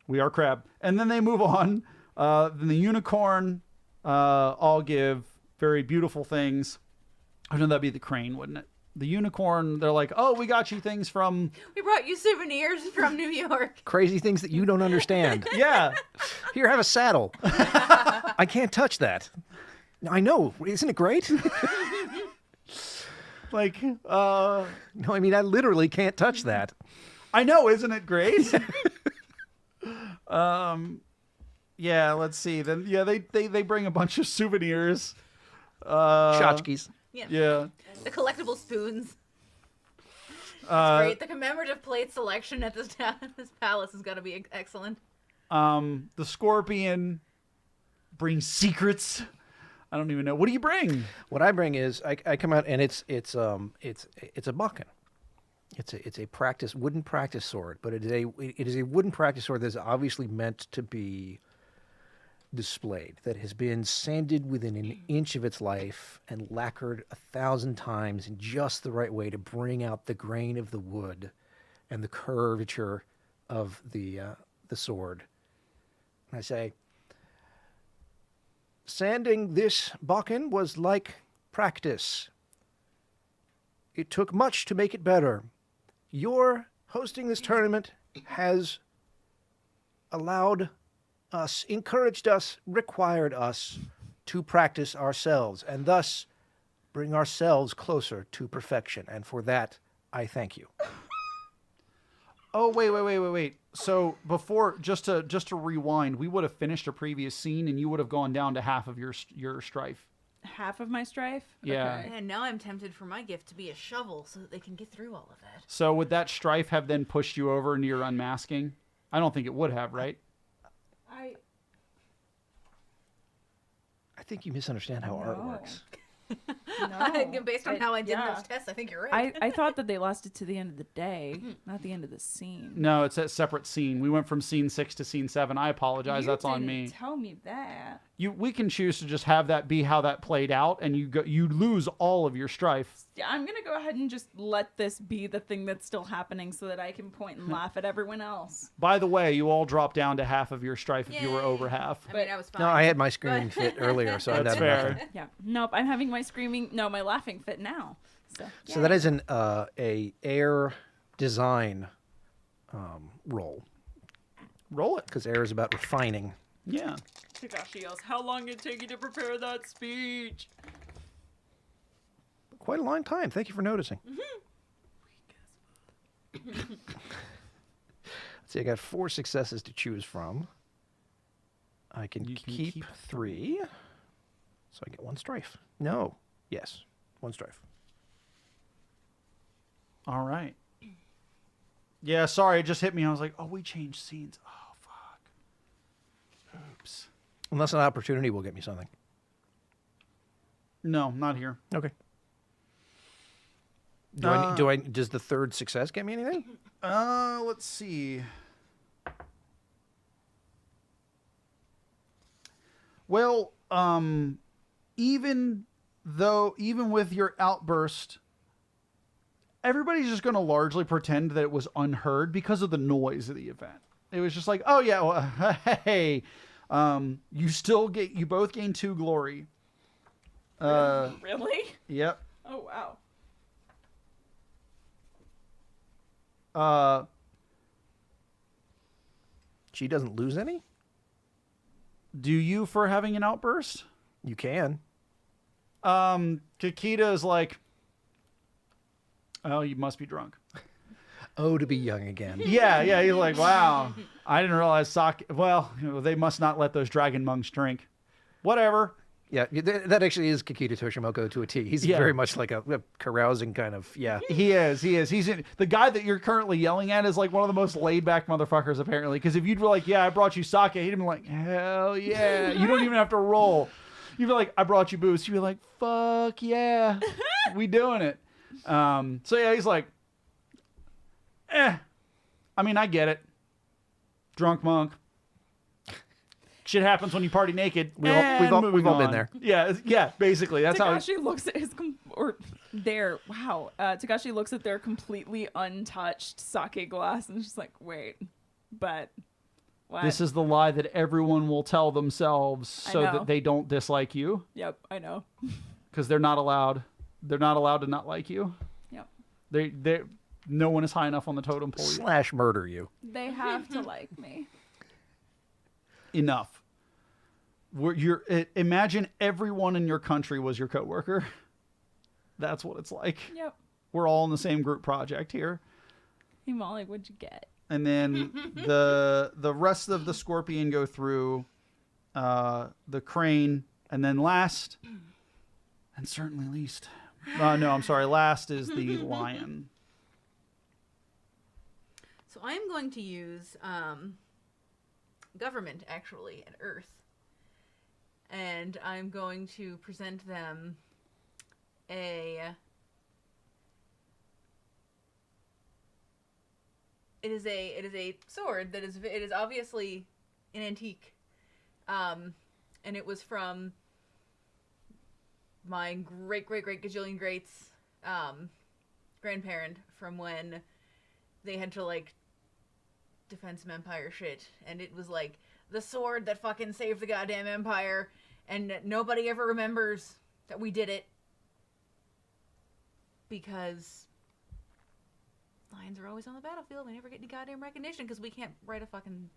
We are crab. And then they move on. Then the unicorn all give very beautiful things. I know that'd be the crane, wouldn't it? The unicorn, they're like, oh, we got you things from... We brought you souvenirs from New York. Crazy things that you don't understand. Yeah. Here, have a saddle. I can't touch that. I know. Isn't it great? Like, No, I mean, I literally can't touch that. I know, isn't it great? Yeah, let's see. Then, yeah, they bring a bunch of souvenirs. Tchotchkes. Yeah. The collectible spoons. Uh, Great. The commemorative plate selection at this palace has got to be excellent. The scorpion brings secrets. I don't even know. What do you bring? What I bring is I come out and it's a buckin. It's a wooden practice sword, but it is a wooden practice sword that's obviously meant to be displayed, that has been sanded within an inch of its life and lacquered 1,000 times in just the right way to bring out the grain of the wood and the curvature of the sword. And I say, sanding this buckin was like practice. It took much to make it better. Your hosting this tournament has allowed us, encouraged us, required us to practice ourselves, and thus bring ourselves closer to perfection. And for that, I thank you. Oh, wait. So before, just to rewind, we would have finished a previous scene and you would have gone down to half of your strife. Half of my strife? Yeah. Okay. And now I'm tempted for my gift to be a shovel so that they can get through all of it. So would that strife have then pushed you over into your unmasking? I don't think it would have, right? I think you misunderstand how art No. works. No. Based on how I did yeah. those tests, I think you're right. I thought that they lasted to the end of the day, not the end of the scene. No, it's a separate scene. We went from scene 6 to scene 7. I apologize. You That's on didn't me. Tell me that. We can choose to just have that be how that played out, and you lose all of your strife. Yeah, I'm gonna go ahead and just let this be the thing that's still happening, so that I can point and laugh at everyone else. By the way, you all dropped down to half of your strife if you were Yay. over half. I mean, I was fine. No, I had my screaming fit earlier, so That's I'm fair. nothing. Yeah. Nope. I'm having my my laughing fit now. So that is an a air design role, Roll it. because air is about refining. Yeah. Takashi yells, "How long did it take you to prepare that speech?" Quite a long time. Thank you for noticing. Let's see, I got 4 successes to choose from. I can, You can keep keep 3. So I get 1 strife. No. Yes. 1 strife. All right. Yeah, sorry, it just hit me. I was like, oh, we changed scenes. Oh, fuck. Oops. Unless an opportunity will get me something. No, not here. Okay. Does the 3rd success get me anything? Let's see. Well, even with your outburst, everybody's just going to largely pretend that it was unheard because of the noise of the event. It was just like, oh yeah, well, hey, you both gain 2 glory. Really? Yep. Oh wow. She doesn't lose any? Do you for having an outburst? You can. Kakita is like, oh, you must be drunk. Oh, to be young again. Yeah, he's like, wow, I didn't realize sake. Well, they must not let those dragon monks drink. Whatever. Yeah, that actually is Kikita Toshimoto to a T. He's Yeah. very much like a carousing kind of, yeah. He is. He's the guy that you're currently yelling at is like one of the most laid back motherfuckers apparently. Because if you'd be like, yeah, I brought you sake, he'd be like, hell yeah. You don't even have to roll. You'd be like, I brought you booze. You'd be like, fuck yeah, we doing it. So yeah, he's like, I mean, I get it. Drunk monk. shit happens when you party naked. We've all moving been on. there. Yeah, basically. That's how. Takashi looks at his Takashi looks at their completely untouched sake glass and is just like, wait, but what? This is the lie that everyone will tell themselves so know. that they don't dislike you, Yep, I know. because they're not allowed. They're not allowed to not like you. Yep, They no one is high enough on the totem pole. / murder you. they have to like me. Enough. Imagine everyone in your country was your coworker. That's what it's like. Yep. We're all in the same group project here. Hey Molly, what'd you get? And then the rest of the scorpion go through the crane, and then last, and certainly least. No, I'm sorry. Last is the lion. So I'm going to use government, actually, and Earth. And I'm going to present them it is a sword that is obviously an antique. And it was from my great gajillion greats grandparent from when they had to like defend some empire shit, and it was like the sword that fucking saved the goddamn empire, and nobody ever remembers that we did it because lions are always on the battlefield. We never get any goddamn recognition because we can't write a fucking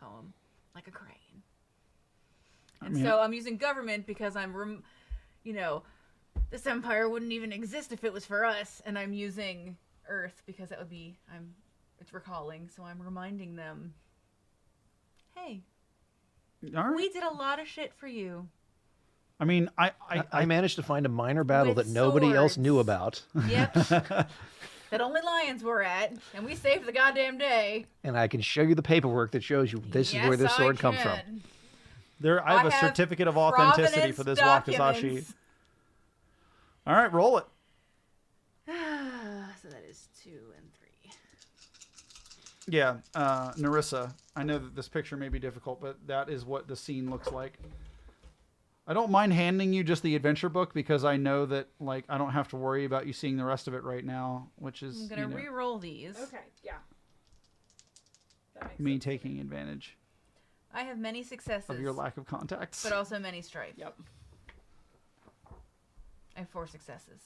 poem like a crane. And so I'm using government because I'm this empire wouldn't even exist if it was for us, and I'm using Earth because that would be it's recalling, so I'm reminding them, hey, All right. we did a lot of shit for you. I mean, I managed to find a minor battle With that nobody else swords. knew about, Yep. That only lions were at, and we saved the goddamn day. and I can show you the paperwork that shows you this is where this Yes, sword I comes from. can. I have a I have certificate of authenticity for this wakizashi. documents. All right, roll it. So that is 2 and 3. Yeah, Narissa, I know that this picture may be difficult, but that is what the scene looks like. I don't mind handing you just the adventure book because I know that like I don't have to worry about you seeing the rest of it right now, which is I'm gonna re-roll these. Okay, yeah. That makes me sense. taking advantage I have many successes, of your lack of contacts. but also many stripes. Yep. I have 4 successes.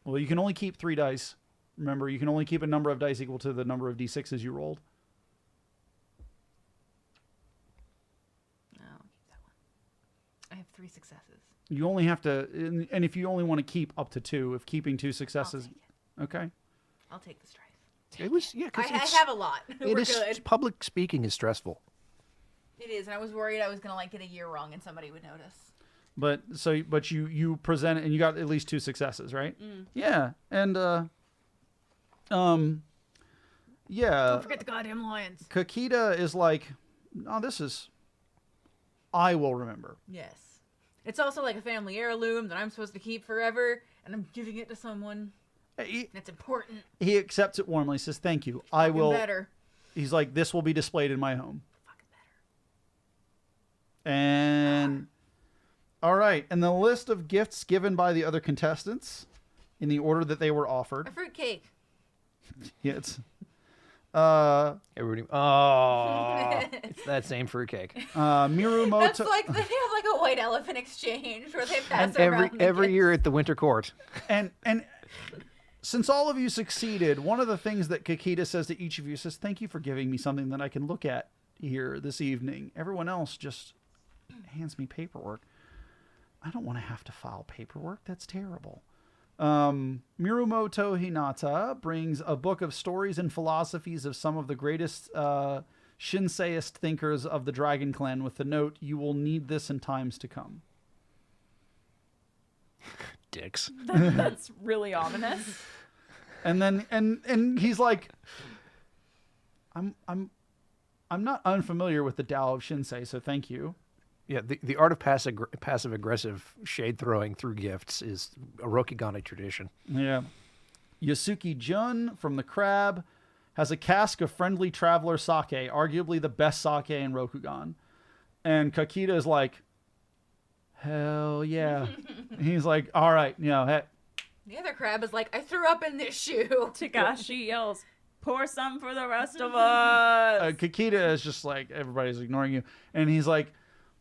Well, you can only keep 3 dice. Remember, you can only keep a number of dice equal to the number of d6s you rolled. No, I'll keep that one. I have 3 successes. You only have to, and if you only want to keep up to 2, if keeping 2 I'll successes, take it. okay. I'll take the strife. It was because I have a lot. We're it is good. public speaking is stressful. It is, and I was worried I was gonna like get a year wrong and somebody would notice. But you present it and you got at least 2 successes, right? Yeah, and yeah. Don't forget the goddamn lions. Kakita is like, oh, I will remember. Yes. It's also like a family heirloom that I'm supposed to keep forever, and I'm giving it to someone. That's important. He accepts it warmly. Says, "Thank you. I will." Better. He's like, "This will be displayed in my home." Fucking better. And all right, and the list of gifts given by the other contestants in the order that they were offered. A fruitcake. Yeah, it's Everybody, it's that same fruitcake. Mirumoto. That's like they have like a white elephant exchange where they pass And around every the year at the Winter Court. and since all of you succeeded, one of the things that Kakita says to each of you says, "Thank you for giving me something that I can look at here this evening." Everyone else just hands me paperwork. I don't want to have to file paperwork. That's terrible. Mirumoto Hinata brings a book of stories and philosophies of some of the greatest Shinseist thinkers of the Dragon Clan with the note, "You will need this in times to come." Dicks. That's really ominous. And then and he's like, I'm not unfamiliar with the Tao of Shinsei, so thank you. Yeah, the art of passive aggressive shade throwing through gifts is a Rokigane tradition. Yeah. Yasuki Jun from the Crab has a cask of friendly traveler sake, arguably the best sake in Rokugan. And Kakita is like, hell yeah. He's like, all right, hey. The other crab is like, I threw up in this shoe. Takashi yells, pour some for the rest of us. Kakita is just like, everybody's ignoring you. And he's like,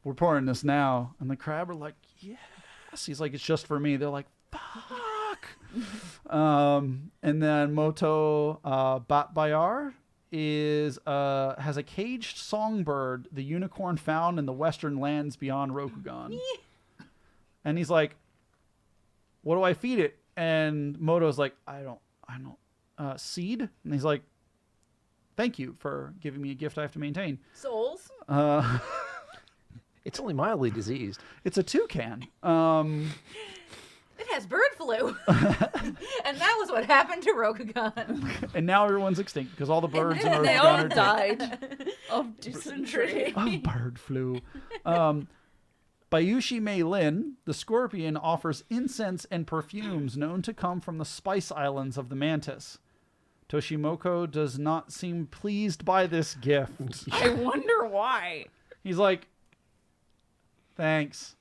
we're pouring this now. And the crab are like, yes. He's like, it's just for me. They're like, fuck. And then Moto Batbayar has a caged songbird, the unicorn found in the western lands beyond Rokugan. And he's like, what do I feed it? And Moto's like, I don't, seed? And he's like, thank you for giving me a gift I have to maintain. Souls? It's only mildly diseased. It's a toucan. It has bird flu. And that was what happened to Rokugan. And now everyone's extinct because all the birds in They Rokugan all are dead. died of dysentery. Of bird flu. Bayushi Mei Lin, the scorpion, offers incense and perfumes known to come from the spice islands of the mantis. Toshimoko does not seem pleased by this gift. I wonder why. He's like, thanks.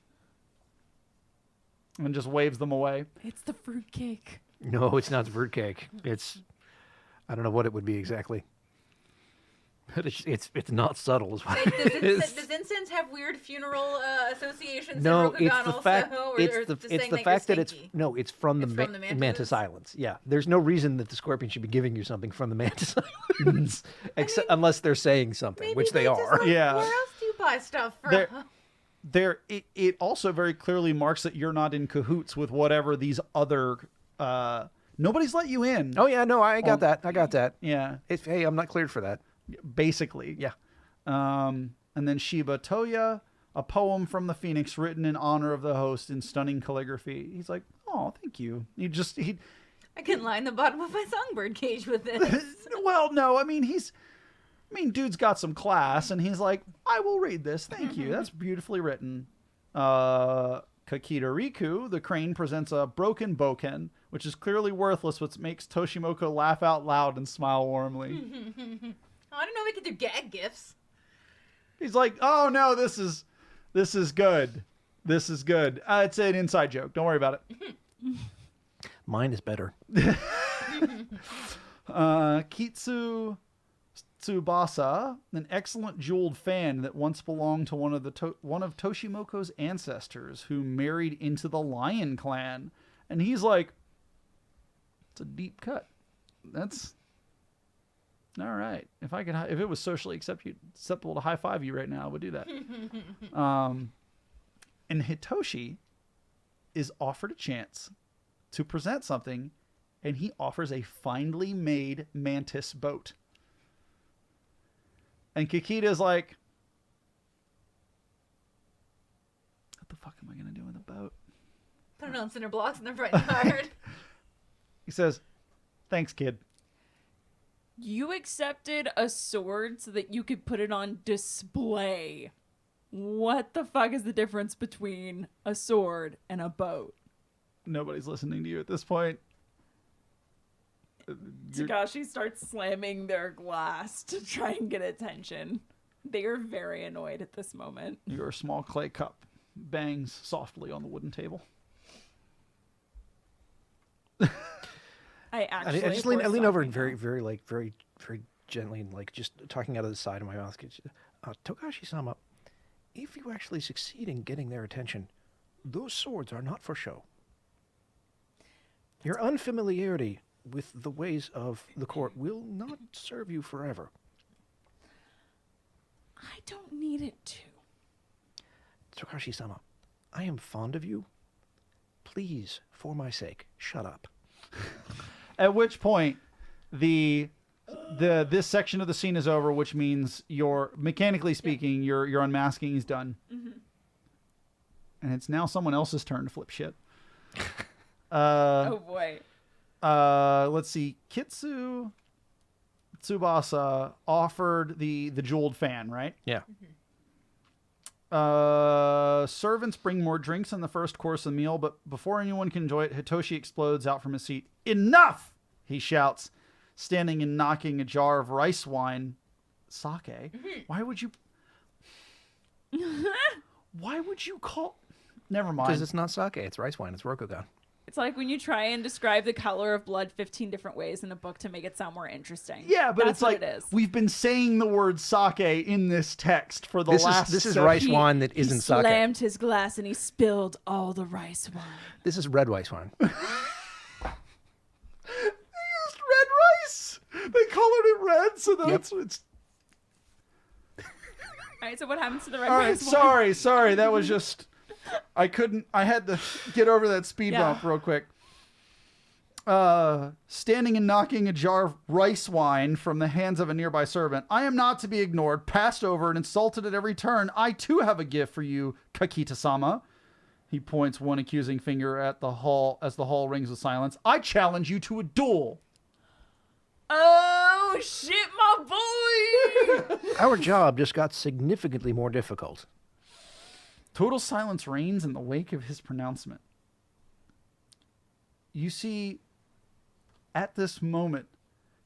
And just waves them away. It's the fruitcake. No, it's not the fruitcake. I don't know what it would be exactly. But it's not subtle as well. Does incense have weird funeral associations No, in Rokugan it's the also? fact. Or It's just the saying that fact you're that it's stinky? it's from the, It's from the Mantis mantis? Islands. Yeah, there's no reason that the scorpion should be giving you something from the Mantis Islands, except unless they're saying something, Maybe which they just, are. like, Yeah. Where else do you buy stuff from? It also very clearly marks that you're not in cahoots with whatever these other nobody's let you in. Oh yeah, no, I got that. I got that. Yeah, Hey, I'm not cleared for that. basically. Yeah. And then Shiba Toya, a poem from the Phoenix written in honor of the host in stunning calligraphy. He's like, oh, thank you. I can line the bottom of my songbird cage with this. Well, no, I mean, dude's got some class, and he's like, I will read this. Thank you. That's beautifully written. Kakita Riku, the crane, presents a broken boken, which is clearly worthless, which makes Toshimoko laugh out loud and smile warmly. I don't know. We could do gag gifts. He's like, oh no, this is good. This is good. It's an inside joke. Don't worry about it. Mine is better. Kitsu Tsubasa, an excellent jeweled fan that once belonged to one of Toshimoko's ancestors who married into the Lion Clan. And he's like, it's a deep cut. That's all right. If it was socially acceptable to high five you right now, I would do that. And Hitoshi is offered a chance to present something, and he offers a finely made mantis boat. And Kikita's like, what the fuck am I going to do with a boat? Put it on cinder blocks and they're bright and tired. He says, thanks, kid. You accepted a sword so that you could put it on display. What the fuck is the difference between a sword and a boat? Nobody's listening to you at this point. Takashi starts slamming their glass to try and get attention. They are very annoyed at this moment. Your small clay cup bangs softly on the wooden table. I just lean over and very gently and like just talking out of the side of my mouth. Tokashi-sama, if you actually succeed in getting their attention, those swords are not for show. Your unfamiliarity with the ways of the court will not serve you forever. I don't need it to. Tokashi-sama, I am fond of you. Please, for my sake, shut up. At which point, this section of the scene is over, which means mechanically speaking, your unmasking is done, and it's now someone else's turn to flip shit. Oh boy. Let's see. Kitsu Tsubasa offered the jeweled fan, right? Yeah. Servants bring more drinks in the first course of the meal, but before anyone can enjoy it, Hitoshi explodes out from his seat. Enough! He shouts, standing and knocking a jar of rice wine, sake. Why would you? Why would you call? Never mind. Because it's not sake, it's rice wine, it's Rokugan. It's like when you try and describe the color of blood 15 different ways in a book to make it sound more interesting. Yeah, but That's it's like what it is. we've been saying the word sake in this text for the last. This is seven- rice wine that He isn't sake. slammed his glass and he spilled all the rice wine. This is red rice wine. They used red rice. They colored it red so that Yep. it's. All right, so what happens to the red All right, rice wine? sorry. That was just. I couldn't. I had to get over that speed Yeah. bump real quick. Standing and knocking a jar of rice wine from the hands of a nearby servant. I am not to be ignored, passed over, and insulted at every turn. I too have a gift for you, Kakita-sama. He points one accusing finger at the hall as the hall rings with silence. I challenge you to a duel. Oh, shit, my boy! Our job just got significantly more difficult. Total silence reigns in the wake of his pronouncement. You see, at this moment,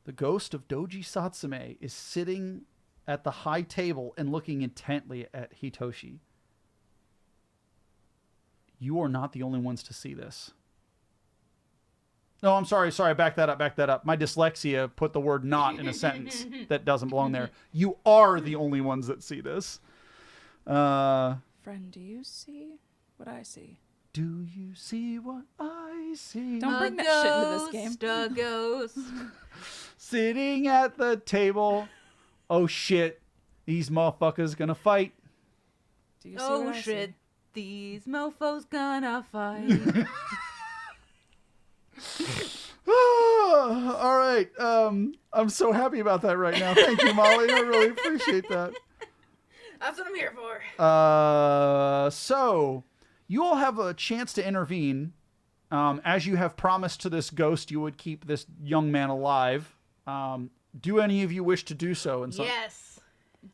the ghost of Doji Satsume is sitting at the high table and looking intently at Hitoshi. You are not the only ones to see this. No, I'm sorry, back that up. My dyslexia put the word not in a sentence that doesn't belong there. You are the only ones that see this. Friend, do you see what I see? Do you see what I see? Don't bring that shit into this game. A ghost. Sitting at the table. Oh shit, these motherfuckers gonna fight. Do you see Oh what I shit, see? these mofos gonna fight. All right. I'm so happy about that right now. Thank you, Molly. I really appreciate that. That's what I'm here for. So you all have a chance to intervene. As you have promised to this ghost, you would keep this young man alive. Do any of you wish to do so? In some... Yes.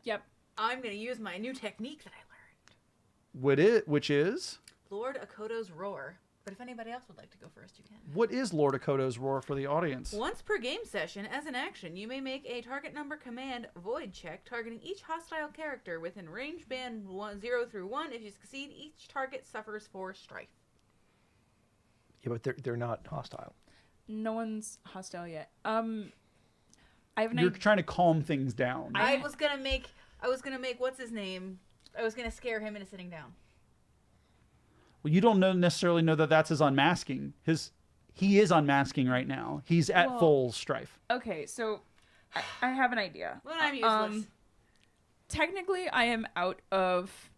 Yep. I'm gonna use my new technique that I learned. Which is? Lord Akoto's Roar. But if anybody else would like to go first, you can. What is Lord Akoto's Roar for the audience? Once per game session, as an action, you may make a target number command void check targeting each hostile character within range band 0 through 1. If you succeed, each target suffers 4 strife. Yeah, but they're not hostile. No one's hostile yet. I have an You're idea. trying to calm things down. I was gonna make what's his name? I was gonna scare him into sitting down. Well, you don't necessarily know that that's his unmasking. He is unmasking right now. He's at Well- full strife. Okay, so I have an idea. Well, I'm useless. Technically, I am out of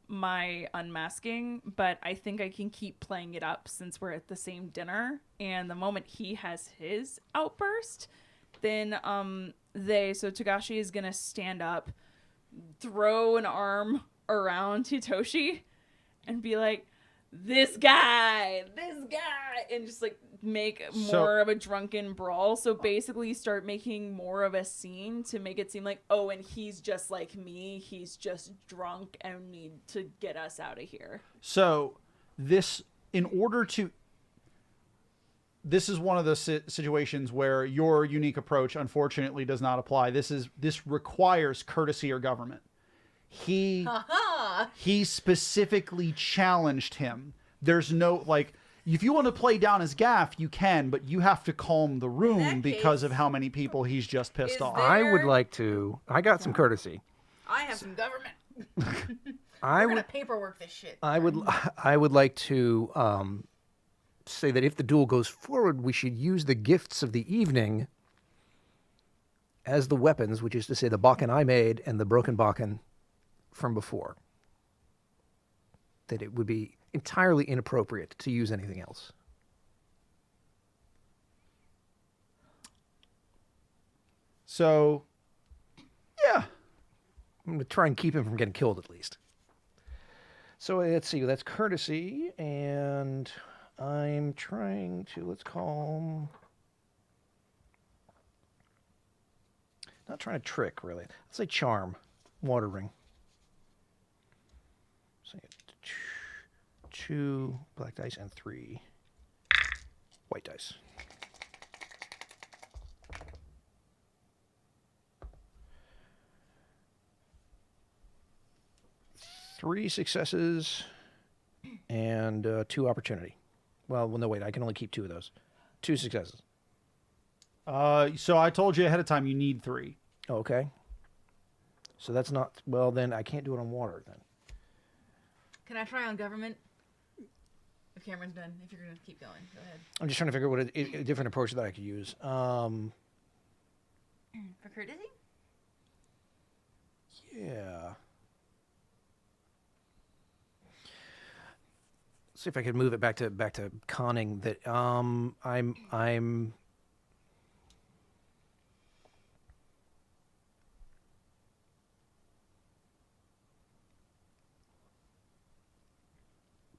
my unmasking, but I think I can keep playing it up since we're at the same dinner. And the moment he has his outburst, then so Togashi is gonna stand up, throw an arm around Hitoshi, and be like, this guy, and just like make more of a drunken brawl. So basically start making more of a scene to make it seem like, oh, and he's just like me, he's just drunk and need to get us out of here. So this is one of the situations where your unique approach unfortunately does not apply. This requires courtesy or government. He specifically challenged him. There's no, like, if you want to play down his gaff, you can, but you have to calm the room that because case, of how many people he's just pissed is off. there- I would like to. I got some courtesy. I have some government. I We're would. gonna paperwork this shit. I would like to say that if the duel goes forward, we should use the gifts of the evening as the weapons, which is to say the Bakken I made and the broken Bakken from before. That it would be entirely inappropriate to use anything else. So, yeah. I'm going to try and keep him from getting killed at least. So let's see, that's courtesy, and I'm trying to, let's call... Not trying to trick, really. Let's say charm, water ring. So 2 black dice and 3 white dice. 3 successes and 2 opportunity. Well, no, wait. I can only keep 2 of those. 2 successes. So I told you ahead of time you need 3. Oh, okay. So that's not... Well, then I can't do it on water, then. Can I try on government? If Cameron's done, if you're going to keep going, go ahead. I'm just trying to figure out what a different approach that I could use. For courtesy? Yeah. See if I could move it back to conning. That I'm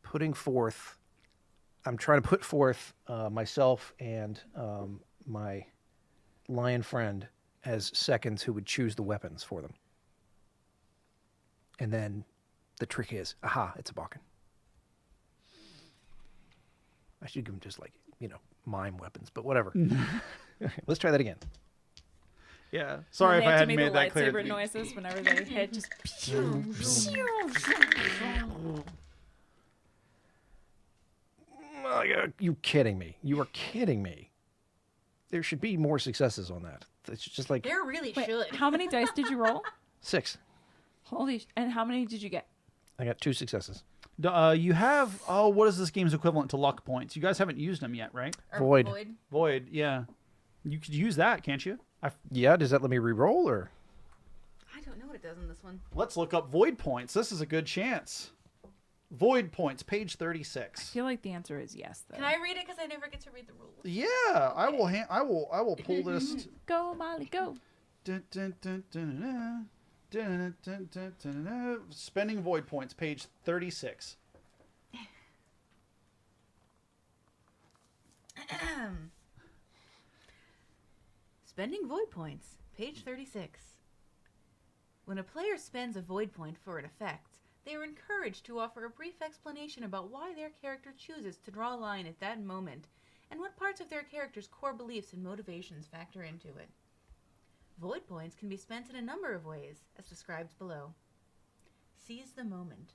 putting forth. I'm trying to put forth myself and my lion friend as seconds who would choose the weapons for them. And then the trick is, aha, it's a Balkan. I should give them just like, mime weapons, but whatever. Let's try that again. Yeah. Sorry if I hadn't made that clear. Lightsaber noises whenever they hit. Just. You kidding me? You are kidding me. There should be more successes on that. It's just like There really Wait, should. how many dice did you roll? 6. Holy! And how many did you get? I got 2 successes. You have what is this game's equivalent to luck points? You guys haven't used them yet, right? Or Void. Void, yeah. You could use that, can't you? Yeah, does that let me re-roll or? I don't know what it does in this one. Let's look up void points. This is a good chance. Void points, page 36. I feel like the answer is yes, though. Can I read it? Because I never get to read the rules. Yeah, I will. I will pull this. Go, Molly, go. Dun, dun, dun, dun, dun, dun, dun, dun, dun, dun. Spending void points, page 36. Spending void points, page 36. When a player spends a void point for an effect, they are encouraged to offer a brief explanation about why their character chooses to draw a line at that moment and what parts of their character's core beliefs and motivations factor into it. Void points can be spent in a number of ways, as described below. Seize the moment.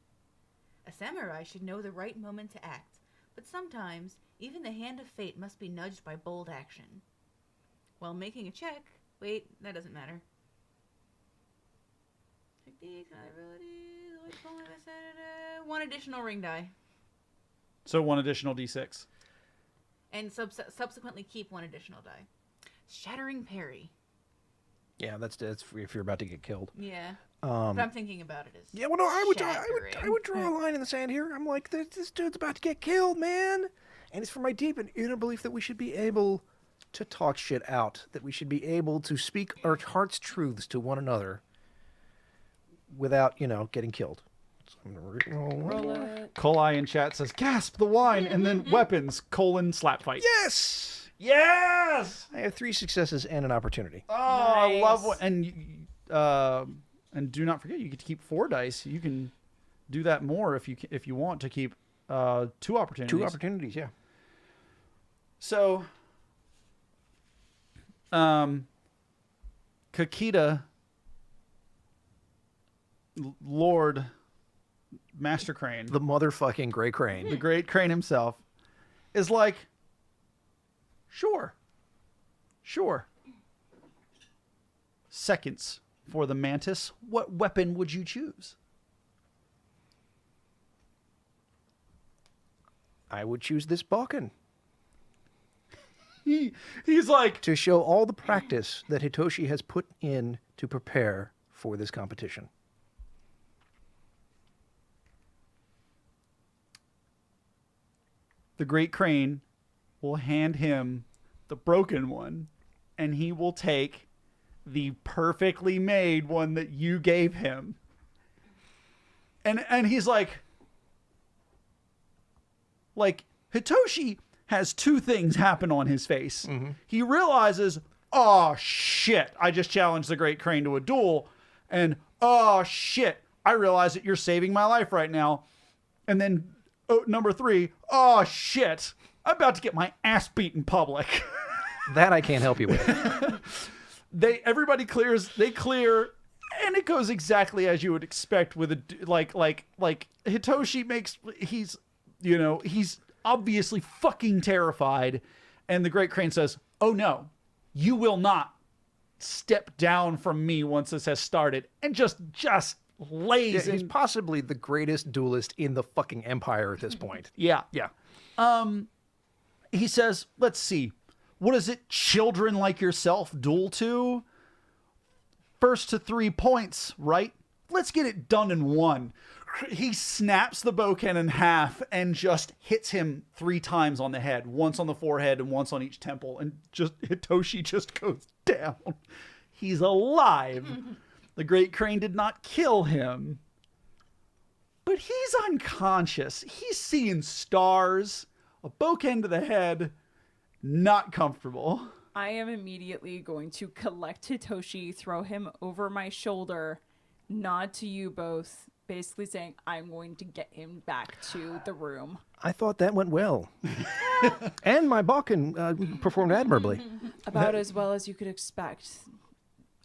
A samurai should know the right moment to act, but sometimes even the hand of fate must be nudged by bold action. While making a check, wait, that doesn't matter. Techniques, abilities, one additional ring die. So 1 additional d6. And subsequently keep 1 additional die. Shattering parry. Yeah, that's if you're about to get killed. Yeah. But I'm thinking about it as Yeah, well, no, I would draw Shattering. a line in the sand here. I'm like, this dude's about to get killed, man. And it's for my deep and inner belief that we should be able to talk shit out, that we should be able to speak our heart's truths to one another without, getting killed. So I'm gonna Roll it. Kolai in chat says, gasp the wine, and then weapons, slap fight. Yes! Yes! I have 3 successes and an opportunity. Oh, I love Nice. what, and do not forget, you get to keep 4 dice. You can do that more if you want to keep 2 opportunities. 2 opportunities, yeah. So, Kakita, Lord Master Crane, The motherfucking Gray Crane. the great Crane himself, is like, sure. Seconds for the mantis. What weapon would you choose? I would choose this Balkan He's like, to show all the practice that Hitoshi has put in to prepare for this competition. the great Crane will hand him the broken one, and he will take the perfectly made one that you gave him. And he's like Hitoshi has 2 things happen on his face. Mm-hmm. He realizes, oh shit, I just challenged the great Crane to a duel, and oh shit, I realize that you're saving my life right now. And then number 3, oh shit, I'm about to get my ass beat in public. That I can't help you with. Everybody clears. They clear And it goes exactly as you would expect with like Hitoshi he's obviously fucking terrified, and the Great Crane says, "Oh no, you will not step down from me once this has started," and just lays He's in. possibly the greatest duelist in the fucking empire at this point. Yeah. Yeah. He says, "Let's see. What is it children like yourself duel to? First to 3 points, right? Let's get it done in one." He snaps the bouquet in half and just hits him 3 times on the head, once on the forehead and once on each temple, and just Hitoshi just goes down. He's alive. The Great Crane did not kill him, but he's unconscious. He's seeing stars, a bouquet to the head, not comfortable. I am immediately going to collect Hitoshi, throw him over my shoulder, nod to you both, basically saying, I'm going to get him back to the room. I thought that went well. And my Balkan performed admirably. About as well as you could expect.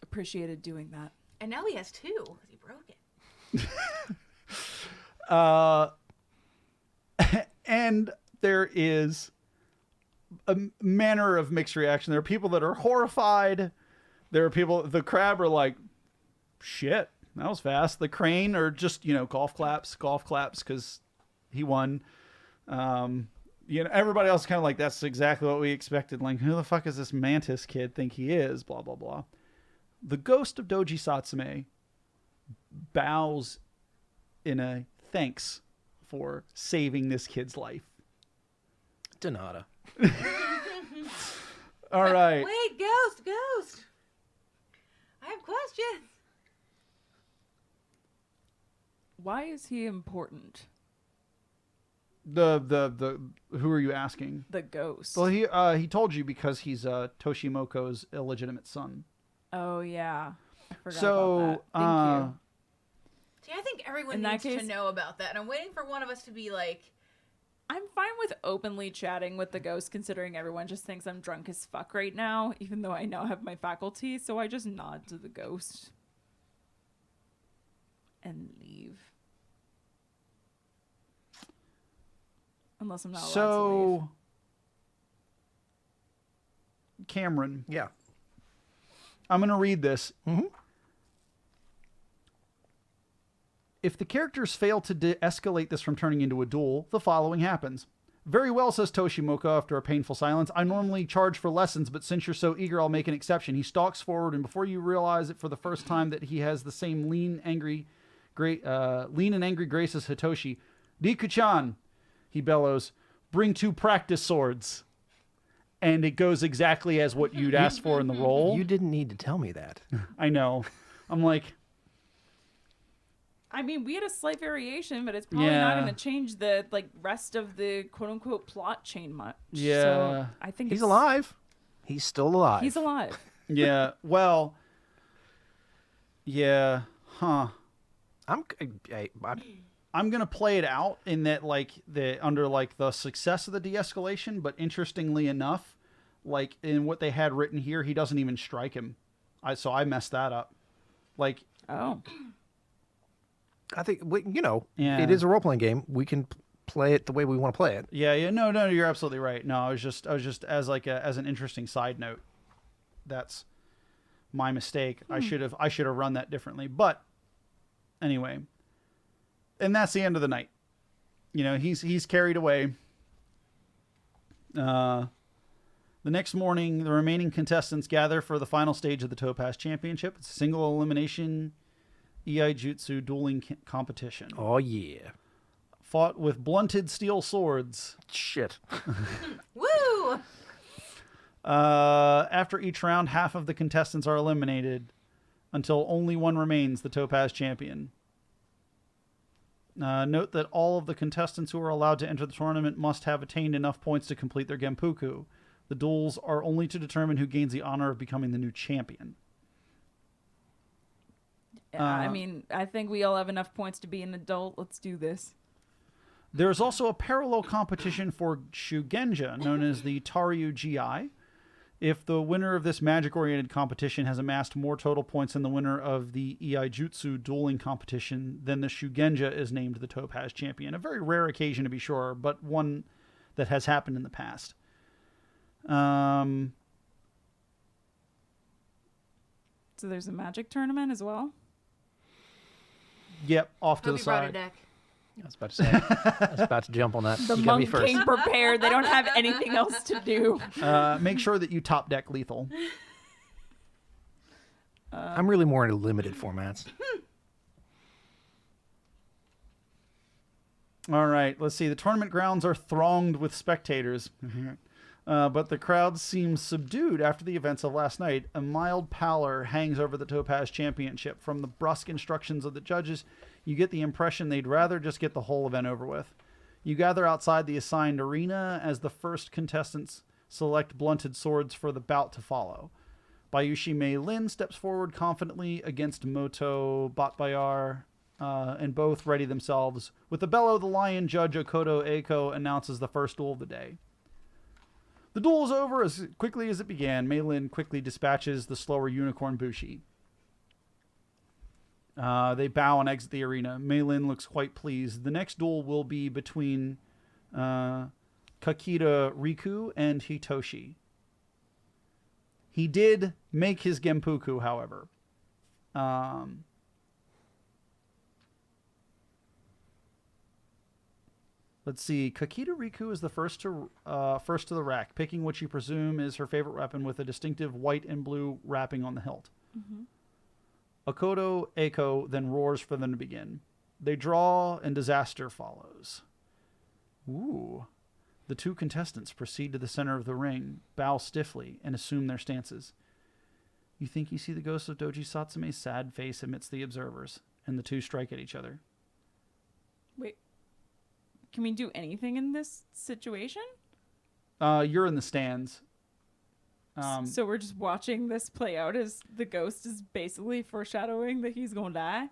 Appreciated doing that. And now he has 2 because he broke it. And there is a manner of mixed reaction. There are people that are horrified. There are people, the crab are like, shit, that was fast. The crane are just, golf claps, because he won. Everybody else is kind of like, that's exactly what we expected. Like, who the fuck is this mantis kid think he is? Blah, blah, blah. The ghost of Doji Satsume bows in a thanks for saving this kid's life. Donata. All right. Wait, ghost. I have questions. Why is he important? The who are you asking? The ghost. Well, he told you because he's Toshimoko's illegitimate son. Oh, yeah. I forgot So, about that. Thank you. See, I think everyone In that needs case- to know about that, and I'm waiting for one of us to be like, I'm fine with openly chatting with the ghost, considering everyone just thinks I'm drunk as fuck right now, even though I now have my faculty, so I just nod to the ghost. And leave. Unless I'm not allowed to leave. So, Cameron, Yeah. I'm going to read this. Mm-hmm. If the characters fail to de-escalate this from turning into a duel, the following happens. Very well, says Toshimoko after a painful silence. I normally charge for lessons, but since you're so eager, I'll make an exception. He stalks forward, and before you realize it for the first time that he has the same lean and angry grace as Hitoshi. Riku-chan, he bellows, bring 2 practice swords. And it goes exactly as what you'd asked for in the role. You didn't need to tell me that. I know. I'm like, I mean, we had a slight variation, but it's probably not Yeah. going to change the rest of the quote unquote plot chain much. Yeah. So I think He's it's- alive. He's still alive. He's alive. yeah, well, yeah, huh. I'm I'm gonna play it out in that under the success of the de-escalation, but interestingly enough, in what they had written here, he doesn't even strike him. So I messed that up. Oh. I think Yeah. it is a role playing game. We can play it the way we want to play it. Yeah, no, you're absolutely right. No, I was just as as an interesting side note. That's my mistake. I should have run that differently. But anyway, and that's the end of the night. He's carried away. The next morning, the remaining contestants gather for the final stage of the Topaz Championship. It's a single elimination Iaijutsu dueling competition. Oh yeah. Fought with blunted steel swords. Shit. woo! After each round, half of the contestants are eliminated until only one remains, the Topaz champion. Note that all of the contestants who are allowed to enter the tournament must have attained enough points to complete their Genpuku. The duels are only to determine who gains the honor of becoming the new champion. I mean, I think we all have enough points to be an adult. Let's do this. There's also a parallel competition for Shugenja, known as the Taryu GI. If the winner of this magic-oriented competition has amassed more total points than the winner of the Iaijutsu dueling competition, then the Shugenja is named the Topaz champion. A very rare occasion, to be sure, but one that has happened in the past. So there's a magic tournament as well. Yep, off to Hope the you brought a side. deck. I was about to say. I was about to jump on that. The You got me monk first. came prepared. They don't have anything else to do. Make sure that you top deck lethal. I'm really more into limited formats. All right, let's see. The tournament grounds are thronged with spectators. But the crowd seems subdued after the events of last night. A mild pallor hangs over the Topaz Championship. From the brusque instructions of the judges, you get the impression they'd rather just get the whole event over with. You gather outside the assigned arena as the first contestants select blunted swords for the bout to follow. Bayushi Mei Lin steps forward confidently against Moto Batbayar, and both ready themselves. With the bellow, the lion judge Okoto Eiko announces the first duel of the day. The duel is over as quickly as it began. Mei Lin quickly dispatches the slower unicorn Bushi. They bow and exit the arena. Mei Lin looks quite pleased. The next duel will be between Kakita Riku and Hitoshi. He did make his Genpuku, however. Let's see. Kakita Riku is the first to the rack, picking what you presume is her favorite weapon with a distinctive white and blue wrapping on the hilt. Mm-hmm. Okoto Eiko then roars for them to begin. They draw, and disaster follows. Ooh. The two contestants proceed to the center of the ring, bow stiffly, and assume their stances. You think you see the ghost of Doji Satsume's sad face amidst the observers, and the two strike at each other. Wait. Can we do anything in this situation? You're in the stands. So we're just watching this play out as the ghost is basically foreshadowing that he's going to die?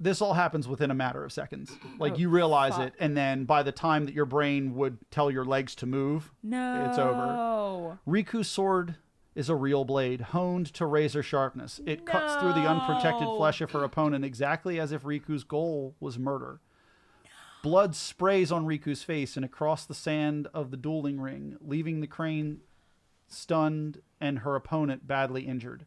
This all happens within a matter of seconds. Like, Oh, you realize fuck. it, and then by the time that your brain would tell your legs to move, No. it's over. Riku's sword is a real blade, honed to razor sharpness. It cuts through the unprotected No. flesh of her opponent exactly as if Riku's goal was murder. Blood sprays on Riku's face and across the sand of the dueling ring, leaving the crane stunned and her opponent badly injured.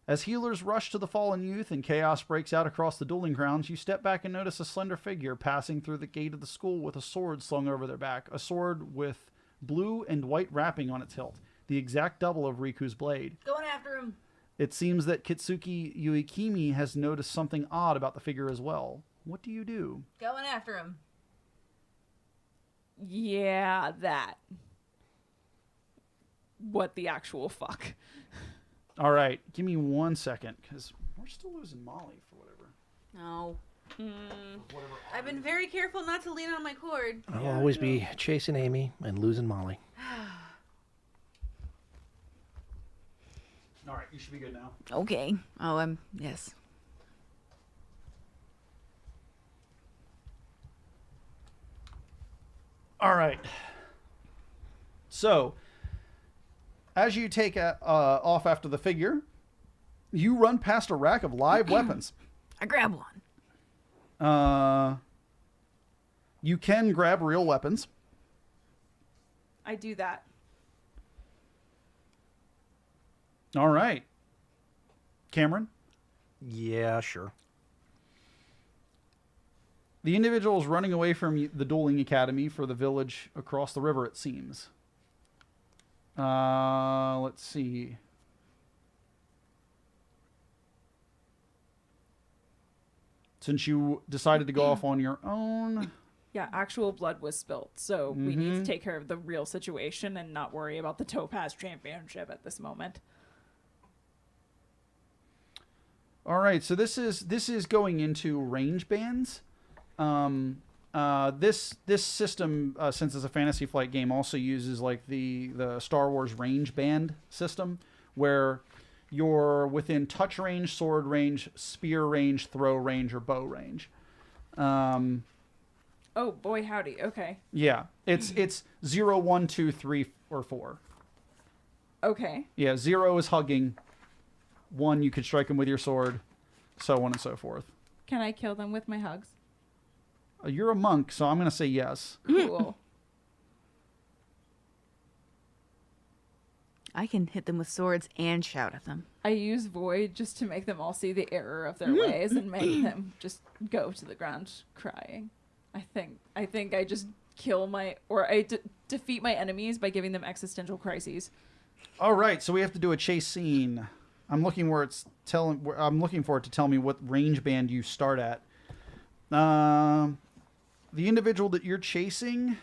As healers rush to the fallen youth and chaos breaks out across the dueling grounds, you step back and notice a slender figure passing through the gate of the school with a sword slung over their back, a sword with blue and white wrapping on its hilt, the exact double of Riku's blade. Going after him. It seems that Kitsuki Yuikimi has noticed something odd about the figure as well. What do you do? Going after him. Yeah, that. What the actual fuck? All right, give me 1 second, because we're still losing Molly for whatever. No. Whatever. I've been very careful not to lean on my cord. I'll always be chasing Amy and losing Molly. All right, you should be good now. Okay. Oh, yes. All right. So, as you take off after the figure, you run past a rack of live weapons. I grab one. You can grab real weapons. I do that. All right. Cameron? Yeah, sure. The individual is running away from the dueling academy for the village across the river, it seems. Let's see. Since you decided to go off on your own... Yeah, actual blood was spilt, so we need to take care of the real situation and not worry about the Topaz Championship at this moment. All right, so this is going into range bands. This system, since it's a Fantasy Flight game, also uses like the Star Wars range band system, where you're within touch range, sword range, spear range, throw range, or bow range. Oh boy, howdy. Okay. Yeah, it's 0, 1, 2, 3, or 4. Okay. Yeah, 0 is hugging. 1, you could strike them with your sword, so on and so forth. Can I kill them with my hugs? You're a monk, so I'm going to say yes. Cool. I can hit them with swords and shout at them. I use void just to make them all see the error of their ways and make them just go to the ground crying. I think I just kill I defeat my enemies by giving them existential crises. All right, so we have to do a chase scene. I'm looking for it to tell me what range band you start at. The individual that you're chasing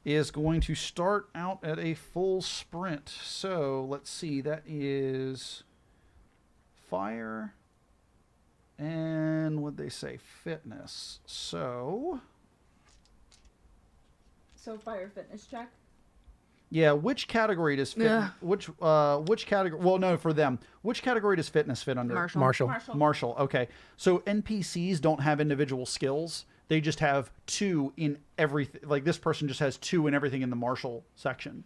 is going to start out at a full sprint. So let's see, that is fire and what they say, fitness. So fire fitness check. yeah, which category does Ugh. which category? Well, no, for them, which category does fitness fit under? Marshall. Marshall. Okay, so NPCs don't have individual skills. They just have 2 in everything. Like this person just has 2 in everything in the martial section.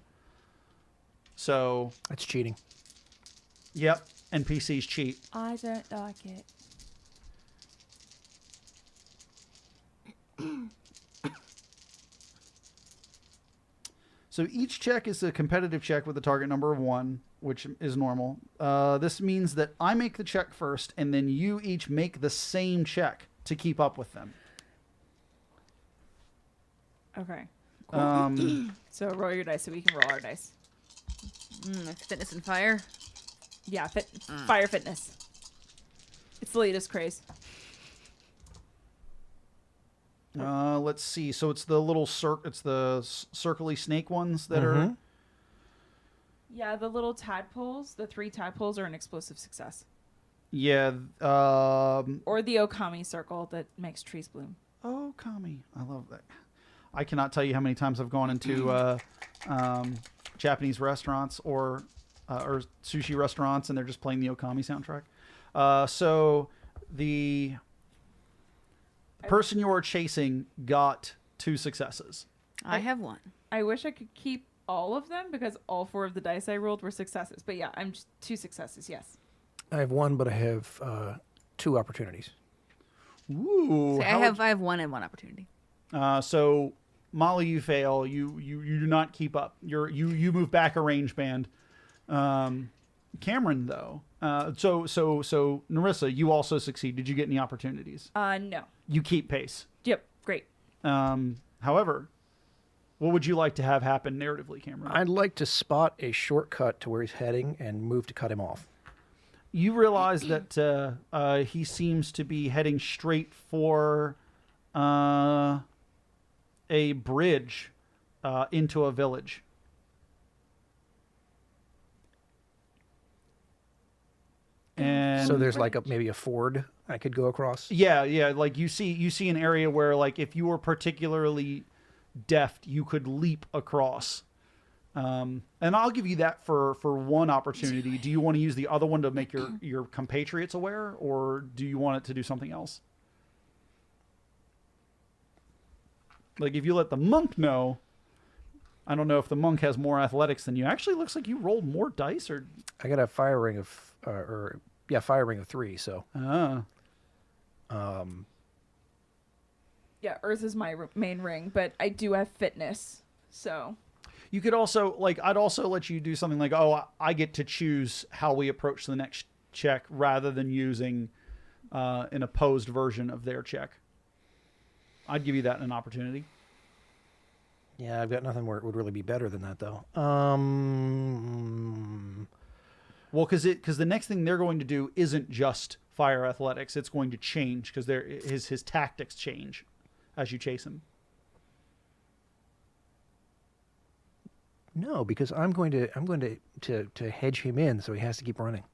So, That's cheating. yep, NPCs cheat. I don't like it. So each check is a competitive check with a target number of 1, which is normal. This means that I make the check first, and then you each make the same check to keep up with them. Okay. So roll your dice so we can roll our dice. Fitness and fire. Yeah, fire fitness. It's the latest craze. let's see. So it's the little circly snake ones that are. Yeah, the little tadpoles, the 3 tadpoles are an explosive success. Yeah. Or the Okami circle that makes trees bloom. Oh, Kami. I love that. I cannot tell you how many times I've gone into Japanese restaurants or sushi restaurants and they're just playing the Okami soundtrack. So the person you are chasing got 2 successes. I have 1. I wish I could keep all of them because all 4 of the dice I rolled were successes. But yeah, I'm just 2 successes, yes. I have 1, but I have 2 opportunities. Ooh. So I have 1 and 1 opportunity. So Molly, you fail. You do not keep up. You move back a range band. Cameron, though. So Narissa, you also succeed. Did you get any opportunities? No. You keep pace. Yep, great. However, what would you like to have happen narratively, Cameron? I'd like to spot a shortcut to where he's heading and move to cut him off. You realize that he seems to be heading straight for a bridge into a village. And So there's like maybe a ford I could go across. yeah, like you see an area where like if you were particularly deft, you could leap across. And I'll give you that for 1 opportunity. Do you want to use the other one to make your compatriots aware, or do you want it to do something else? Like if you let the monk know, I don't know if the monk has more athletics than you. Actually, looks like you rolled more dice, or I got a fire ring of fire ring of 3. So Yeah, Earth is my main ring, but I do have fitness, so... you could also I'd also let you do something like, oh, I get to choose how we approach the next check rather than using an opposed version of their check. I'd give you that an opportunity. yeah, I've got nothing where it would really be better than that though. Well, because the next thing they're going to do isn't just fire athletics; it's going to change because his tactics change as you chase him. No, because I'm going to hedge him in, so he has to keep running.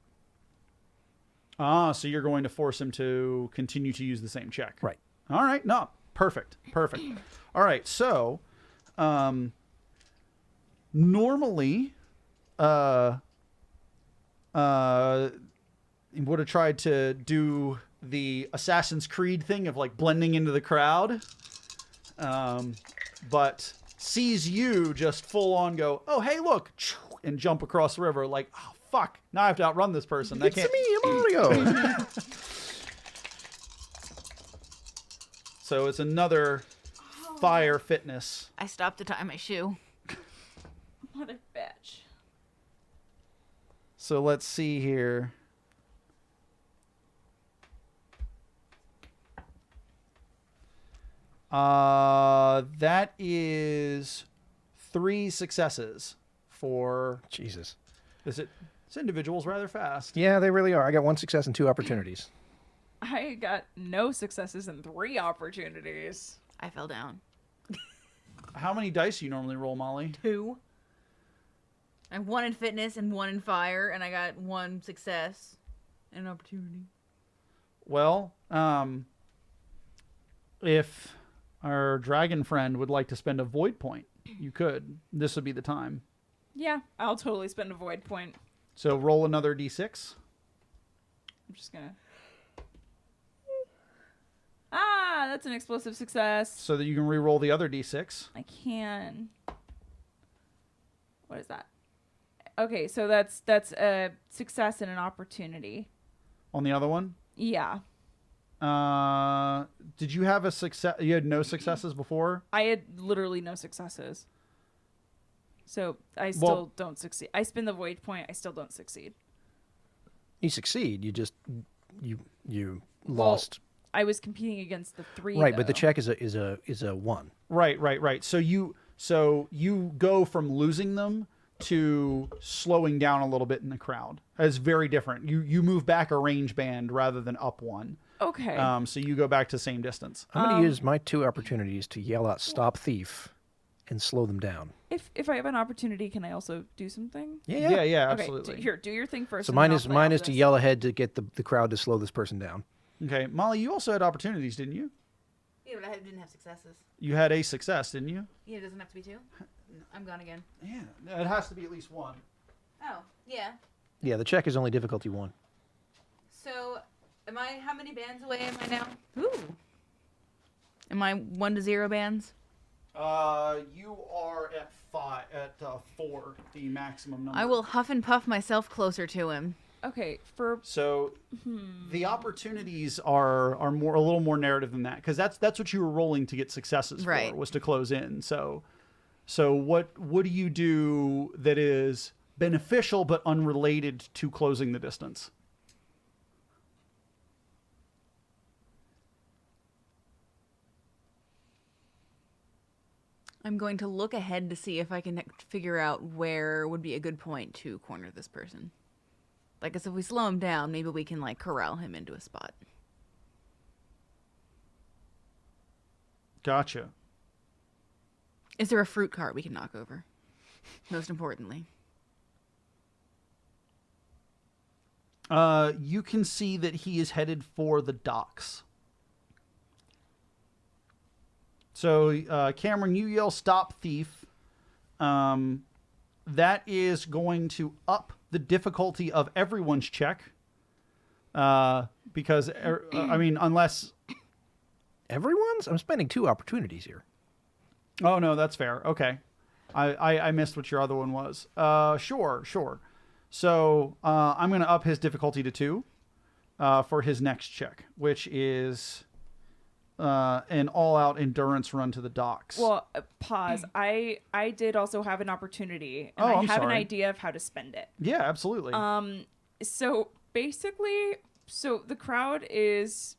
Ah, so you're going to force him to continue to use the same check. Right. All right. No, perfect. All right. So, normally, would have tried to do the Assassin's Creed thing of like blending into the crowd. but sees you just full on go, oh, hey, look, and jump across the river like, oh, fuck, now I have to outrun this person. It's me, Mario. So it's another fire fitness. I stopped to tie my shoe. Mother bitch. So let's see here. That is 3 successes for Jesus. this individual's rather fast. Yeah, they really are. I got 1 success and 2 opportunities. I got no successes and 3 opportunities. I fell down. How many dice do you normally roll, Molly? 2. I have 1 in fitness and 1 in fire, and I got 1 success and an opportunity. Well, if our dragon friend would like to spend a void point, you could. This would be the time. Yeah, I'll totally spend a void point. So roll another d6. I'm just gonna. Ah, that's an explosive success. So that you can re-roll the other d6. I can. What is that? Okay, so that's a success and an opportunity. On the other one? Yeah. Did you have a success? You had no successes before? I had literally no successes. So I still don't succeed. I spin the void point, I still don't succeed. You succeed. You just you lost. I was competing against the 3. Right, but the though. check is a 1. Right. So you go from losing them to slowing down a little bit in the crowd. It's very different. You move back a range band rather than up one. Okay. So you go back to the same distance. I'm going to use my 2 opportunities to yell out "Stop thief" and slow them down. If I have an opportunity, can I also do something? Yeah, Okay, absolutely. do your thing first. So and mine then is I'll play mine off is to this. yell ahead to get the crowd to slow this person down. Okay, Molly, you also had opportunities, didn't you? Yeah, but I didn't have successes. You had a success, didn't you? Yeah, it doesn't have to be 2. I'm gone again. Yeah, it has to be at least 1. Oh, yeah. Yeah, the check is only difficulty 1. So, how many bands away am I now? Ooh. Am I 1 to 0 bands? You are at 4, the maximum number. I will huff and puff myself closer to him. Okay, for So the opportunities are a little more narrative than that, because that's what you were rolling to get successes Right. for, was to close in. So what do you do that is beneficial but unrelated to closing the distance? I'm going to look ahead to see if I can figure out where would be a good point to corner this person. Like, if we slow him down, maybe we can, corral him into a spot. Gotcha. Is there a fruit cart we can knock over? Most importantly. You can see that he is headed for the docks. So, Cameron, you yell "Stop thief." That is going to up the difficulty of everyone's check. Because, unless... Everyone's? I'm spending 2 opportunities here. Oh, no, that's fair. Okay. I missed what your other one was. Sure. So, I'm going to up his difficulty to 2 for his next check, which is... an all-out endurance run to the docks. well, pause. I did also have an opportunity, and Oh, I I'm have an sorry. idea of how to spend it. Yeah, absolutely. So basically, the crowd is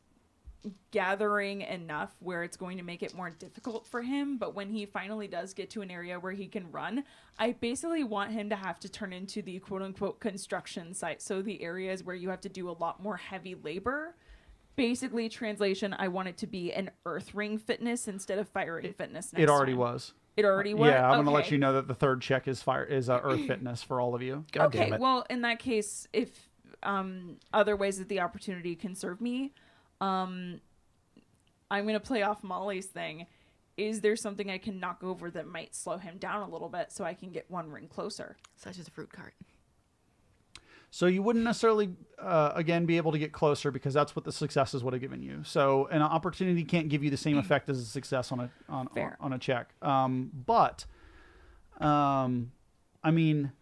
gathering enough where it's going to make it more difficult for him, but when he finally does get to an area where he can run, I basically want him to have to turn into the quote-unquote construction site, so the areas where you have to do a lot more heavy labor. Basically, translation, I want it to be an earth ring fitness instead of fire ring fitness next It already time. was. It already was? Yeah, I'm going to let Okay. you know that the third check is Earth Fitness for all of you. God Okay, damn it. well, in that case, if other ways that the opportunity can serve me, I'm going to play off Molly's thing. Is there something I can knock over that might slow him down a little bit so I can get 1 ring closer? Such as a fruit cart. So you wouldn't necessarily, again, be able to get closer because that's what the successes would have given you. So an opportunity can't give you the same effect as a success on Fair. a check. But I mean,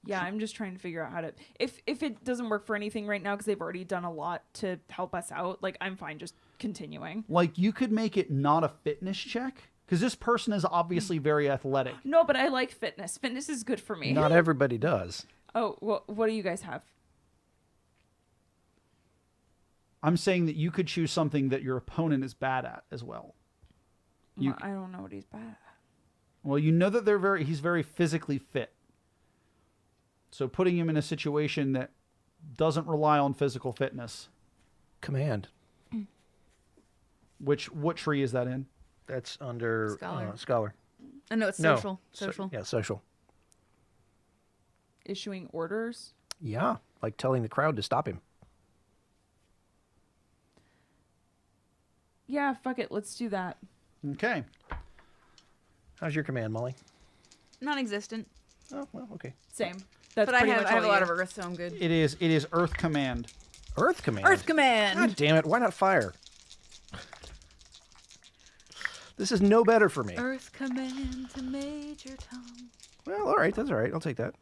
Yeah, I'm just trying to figure out how to. If it doesn't work for anything right now because they've already done a lot to help us out, like I'm fine just continuing. like you could make it not a fitness check because this person is obviously very athletic. No, but I like fitness. Fitness is good for me. Not everybody does. Oh, well, what do you guys have? I'm saying that you could choose something that your opponent is bad at as well. You- I don't know what he's bad at. Well, you know that he's very physically fit. So putting him in a situation that doesn't rely on physical fitness. Command. What tree is that in? That's under Scholar. scholar. No, it's No. social. Social. Yeah, social. Issuing orders? Yeah, like telling the crowd to stop him. Yeah, fuck it. Let's do that. Okay. How's your command, Molly? Non-existent. Oh, well, okay. Same. That's But I pretty have much I have a all lot you. of earth, so I'm good. It is Earth Command. Earth command. Earth command. God damn it! Why not fire? This is no better for me. Earth command to Major Tom. Well, all right, that's all right. I'll take that.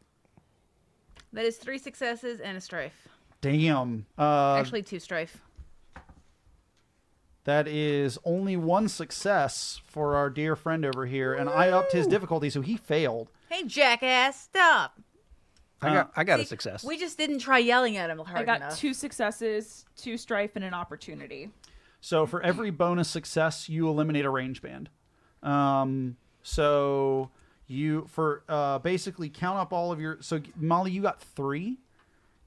That is 3 successes and a strife. Damn. Actually, 2 strife. That is only 1 success for our dear friend over here, and I upped his difficulty, so he failed. Hey, jackass, stop. I got a See, success. We just didn't try yelling at him hard I got enough. 2 successes, 2 strife, and an opportunity. So for every bonus success, you eliminate a range band. So you basically count up all of your. So Molly, you got 3.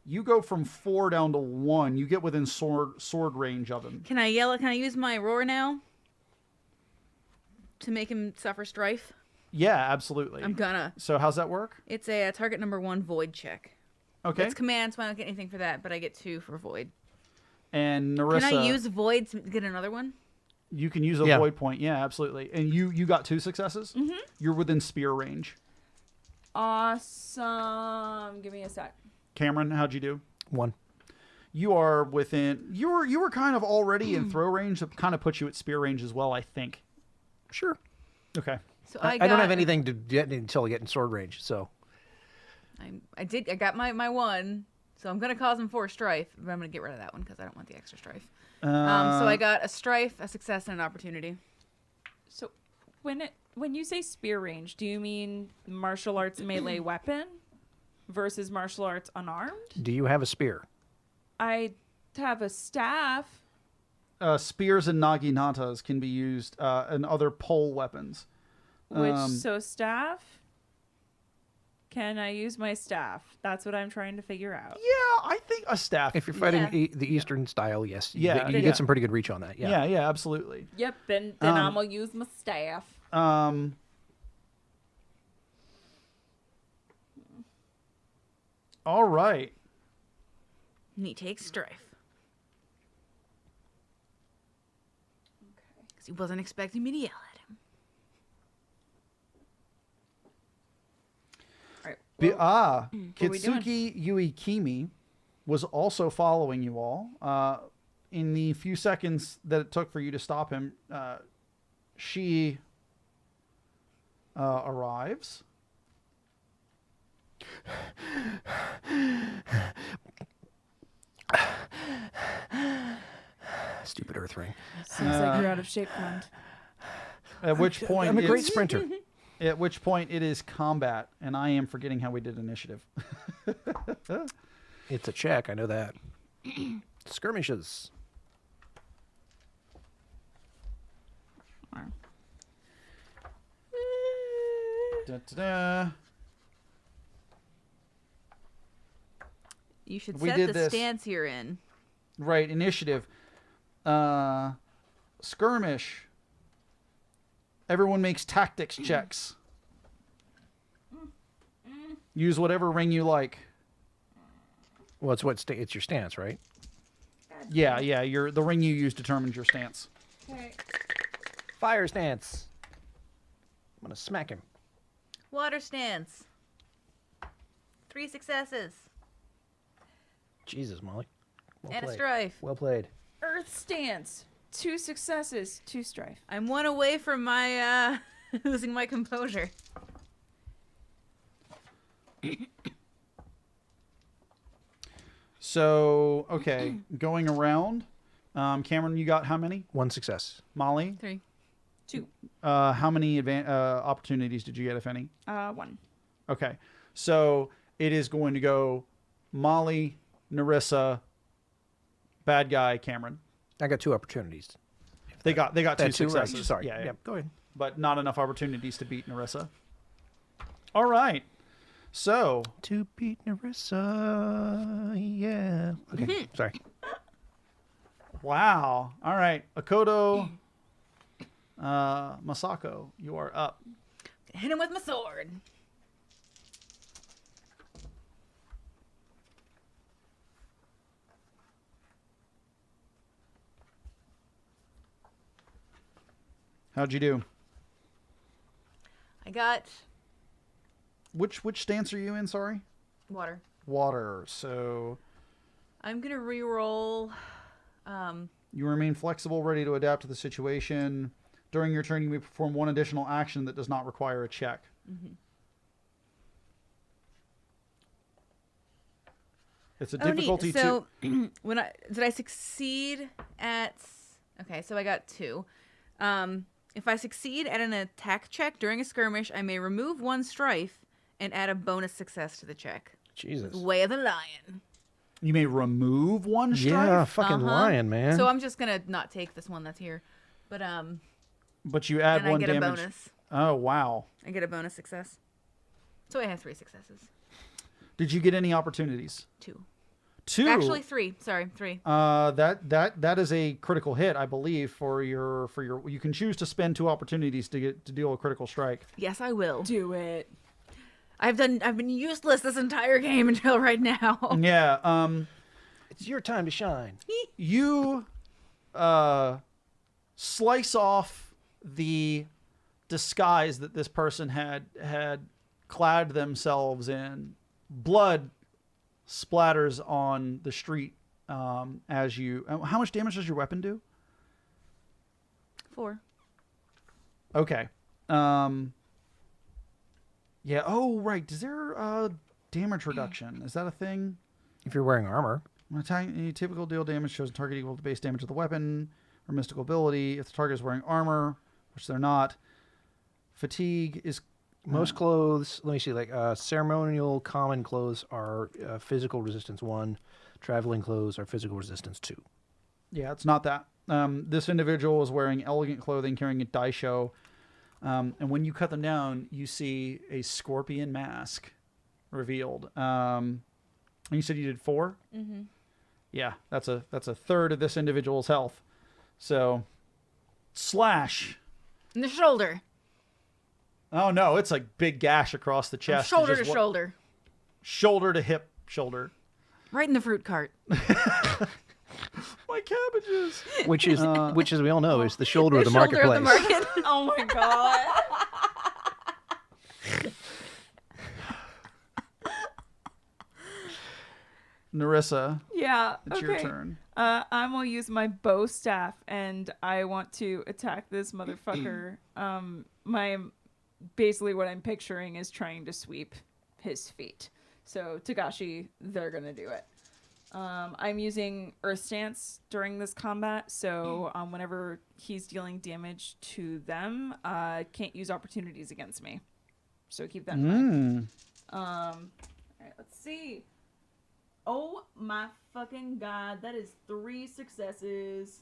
You go from 4 down to 1. You get within sword range of him. Can I yell? Can I use my roar now? To make him suffer strife? Yeah, absolutely. I'm gonna. So how's that work? It's a target number 1 void check. Okay. It's command, so I don't get anything for that, but I get 2 for void. And Narissa, Can I use void to get another one? you can use a Yeah. void point. Yeah, absolutely. And you got 2 successes. Mm-hmm. You're within spear range. Awesome. Give me a sec. Cameron, how'd you do? 1. You are within. You were kind of already in throw range. That kind of puts you at spear range as well, I think. Sure. Okay. So I don't have anything to get until I get in sword range. So I got my 1, so I'm gonna cause him 4 strife, but I'm gonna get rid of that one because I don't want the extra strife. So I got a strife, a success, and an opportunity. So when you say spear range, do you mean martial arts melee weapon versus martial arts unarmed? do you have a spear? I have a staff. Spears and naginatas can be used, and other pole weapons. So staff? Can I use my staff? That's what I'm trying to figure out. Yeah, I think a staff. If you're fighting Yeah. the Eastern style, yes. You Yeah, get, you yeah. get some pretty good reach on that. Yeah. Yeah, absolutely. Yep, then I'm gonna use my staff. All right. And he takes strife. Because he wasn't expecting me to yell at him. All right. Be- are we doing? Kitsuki Yuikimi was also following you all. In the few seconds that it took for you to stop him, she arrives. Stupid earth ring. Seems like you're out of shape, friend. At which point, I'm a great it's- sprinter. At which point, it is combat, and I am forgetting how we did initiative. It's a check. I know that. Skirmishes. Da-da-da. You should We set did the this. stance you're in. Right, initiative. Skirmish. Everyone makes tactics checks. Use whatever ring you like. Well, it's your stance, right? Yeah, the ring you use determines your stance. Okay. Fire stance. I'm gonna smack him. Water stance. 3 successes. Jesus, Molly. Well And a played. strife. Well played. Earth stance. 2 successes, 2 strife. I'm 1 away from my losing my composure. So, okay, going around. Cameron, you got how many? 1 success. Molly, 3. 2. how many opportunities did you get, if any? 1. Okay, so it is going to go Molly, Narissa, bad guy, Cameron. I got 2 opportunities. They got 2 Right. successes. Sorry. Yeah, Yep, go ahead. but not enough opportunities to beat Narissa. All right, so To beat Narissa. Yeah. Okay. Sorry. wow. All right, Akoto, Masako, you are up. Hit him with my sword. How'd you do? I got Which stance are you in? Sorry, water. water. So I'm gonna re-roll. you remain flexible, ready to adapt to the situation. During your turn, you may perform 1 additional action that does not require a check. It's a difficulty neat. So when did I succeed at? Okay, so I got 2. If I succeed at an attack check during a skirmish, I may remove 1 strife and add a bonus success to the check. Jesus. Way of the lion. You may remove 1 strife, Yeah, fucking lion, man. So I'm just gonna not take this one that's here, but but you add and I 1 get damage. a bonus. Oh wow! I get a bonus success. So I have 3 successes. Did you get any opportunities? 2. 2. Actually 3. Sorry, 3. That is a critical hit, I believe, for your. You can choose to spend 2 opportunities to deal a critical strike. Yes, I will. Do it. I've been useless this entire game until right now. Yeah. It's your time to shine. You slice off the disguise that this person had clad themselves in. Blood splatters on the street as you. How much damage does your weapon do? 4. Okay. Yeah. Oh, right. Is there damage reduction? Is that a thing? If you're wearing armor. When attacking, any typical deal damage shows a target equal to base damage of the weapon or mystical ability. If the target is wearing armor, which they're not, fatigue is Most clothes, let me see, like ceremonial common clothes are physical resistance 1. Traveling clothes are physical resistance 2. Yeah, it's not that. This individual is wearing elegant clothing, carrying a daisho. And when you cut them down, you see a scorpion mask revealed. And you said you did 4? Mm-hmm. Yeah, that's a third of this individual's health. So, slash. In the shoulder. Oh no, it's like big gash across the From chest. shoulder to Just shoulder. Shoulder to hip, shoulder. Right in the fruit cart. My cabbages. Which as we all know, is the shoulder of the shoulder marketplace. of the market. Oh my god. Narissa, Yeah. it's okay. your turn. I will use my bow staff and I want to attack this motherfucker. Basically what I'm picturing is trying to sweep his feet. So Tagashi, they're gonna do it. I'm using Earth Stance during this combat, so whenever he's dealing damage to them, can't use opportunities against me. So keep that in mind. All right, let's see. Oh my fucking god, that is 3 successes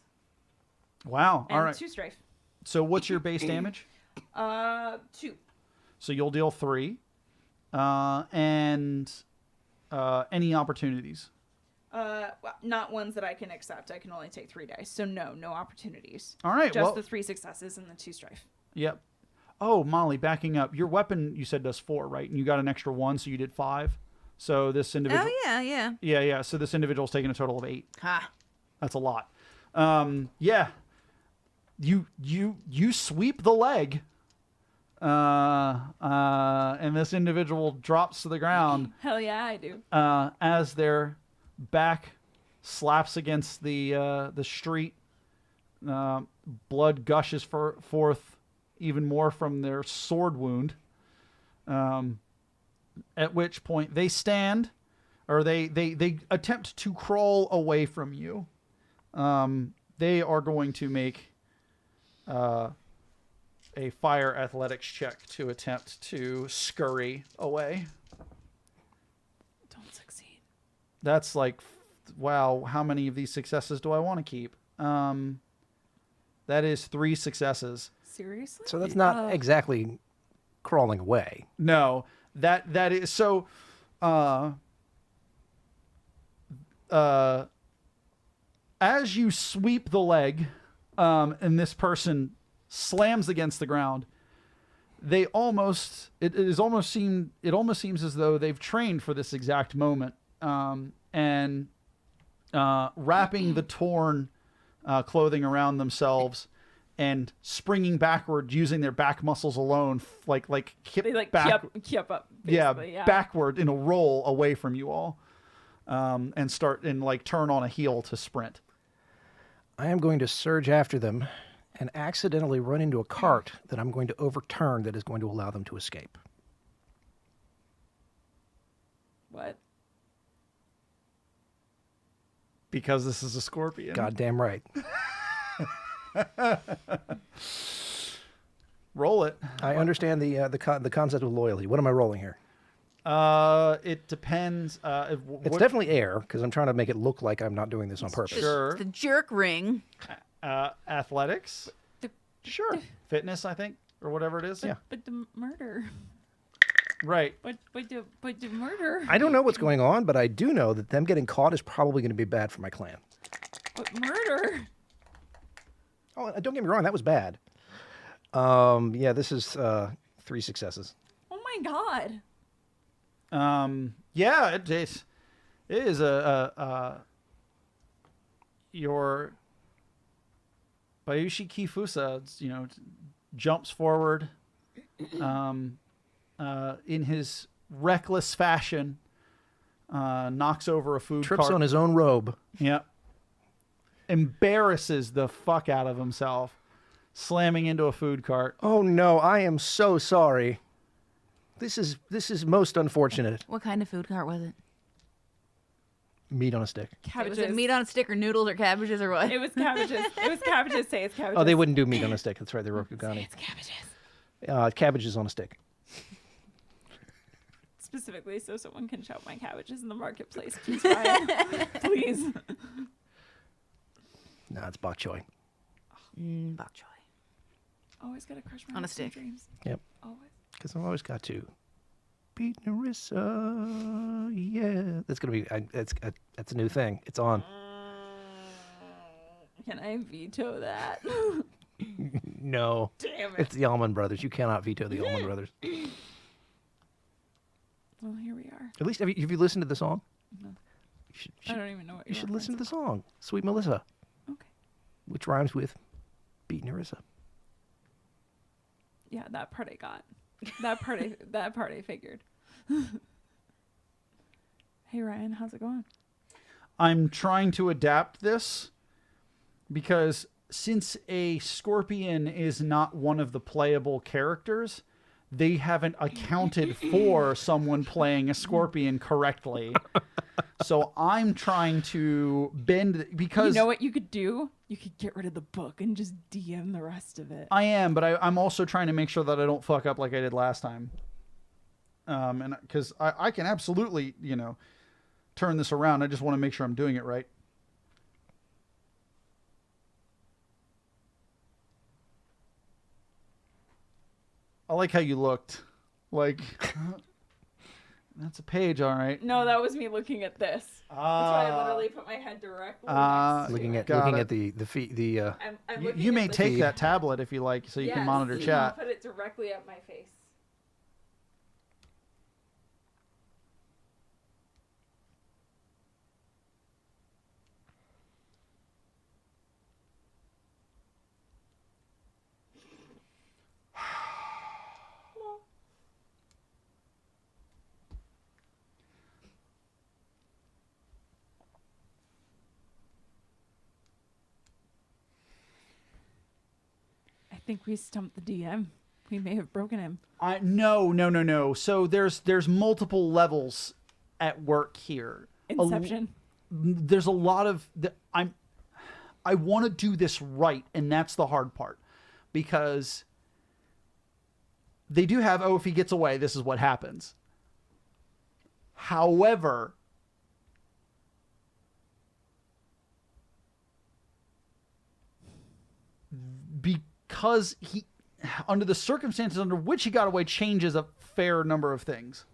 Wow. and All right. 2 strife. So what's your base damage? 2. So you'll deal 3. And any opportunities. Well, not ones that I can accept. I can only take 3 dice. So no opportunities. All right. Just Well, the 3 successes and the 2 strife. yep. Oh, Molly, backing up. Your weapon, you said, does 4, right? And you got an extra 1, so you did 5. So this individual. Oh, yeah. Yeah. So this individual's taking a total of 8. Ha. That's a lot. Yeah. You sweep the leg. And and this individual drops to the ground Hell yeah, I do. as their back slaps against the street. Blood gushes forth even more from their sword wound. At which point they stand, or they attempt to crawl away from you. They are going to make a fire athletics check to attempt to scurry away. Don't succeed. That's like, wow, how many of these successes do I want to keep? That is 3 successes. Seriously? So that's not exactly crawling away. No, that is so. As you sweep the leg, and this person slams against the ground, it almost seems as though they've trained for this exact moment, and wrapping the torn clothing around themselves and springing backward using their back muscles alone, like kip They like back, keep up. yeah, Basically, yeah. backward in a roll away from you all, and start and like turn on a heel to sprint. I am going to surge after them and accidentally run into a cart that I'm going to overturn that is going to allow them to escape. What? Because this is a scorpion. Goddamn right. Roll it. I understand the concept of loyalty. What am I rolling here? It depends. It's definitely air, because I'm trying to make it look like I'm not doing this on purpose. Sure. It's the jerk ring. Athletics. Sure. Fitness, I think, or whatever it is. Yeah. But the murder. Right. But the murder. I don't know what's going on, but I do know that them getting caught is probably going to be bad for my clan. But murder. Oh, don't get me wrong, that was bad. Yeah, this is 3 successes. Oh my god. Yeah, it is your Bayushi Kifusa, jumps forward, in his reckless fashion, knocks over a food Trips cart. on his own robe. Yep. Embarrasses the fuck out of himself, slamming into a food cart. Oh no, I am so sorry. This is most unfortunate. What kind of food cart was it? Meat on a stick. Cabbages. Was it meat on a stick or noodles or cabbages or what? It was cabbages. It was cabbages. Say it's cabbages. Oh, they wouldn't do meat on a stick. That's right, they were Rokugani. It's cabbages. Cabbages on a stick. Specifically, so someone can shop my cabbages in the marketplace. Please, Ryan. Please. No, it's bok choy. Bok choy. Always gotta crush my On a hopes and stick. dreams. Yep. Always. Because I've always got to beat Narissa. Yeah, that's gonna be. That's a new thing. It's on. Can I veto that? No, Damn it. it's the Allman Brothers. You cannot veto the Allman Brothers. Well, here we are. At least have you listened to the song? No. You I don't even know what you you're should listen to the referencing. song, Sweet Melissa, Okay. which rhymes with beat Narissa. Yeah, that part I got. That part I figured. Hey Ryan, how's it going? I'm trying to adapt this because since a scorpion is not one of the playable characters, they haven't accounted for someone playing a scorpion correctly. So I'm trying to bend because You know what you could do? You could get rid of the book and just DM the rest of it. I am, but I'm also trying to make sure that I don't fuck up like I did last time. And because I can absolutely, turn this around. I just want to make sure I'm doing it right. I like how you looked. Like, that's a page, all right. No, that was me looking at this. That's why I literally put my head directly next to Looking it. at Got looking it. at the feet the. I'm You, looking you at may the take feed. that tablet if you like, so you can Yes, monitor you chat. Put it directly at my face. think we stumped the DM. We may have broken him. No. So there's multiple levels at work here. Inception. There's a lot of I want to do this right, and that's the hard part, because they do have, if he gets away, this is what happens. However, because he, under the circumstances under which he got away, changes a fair number of things.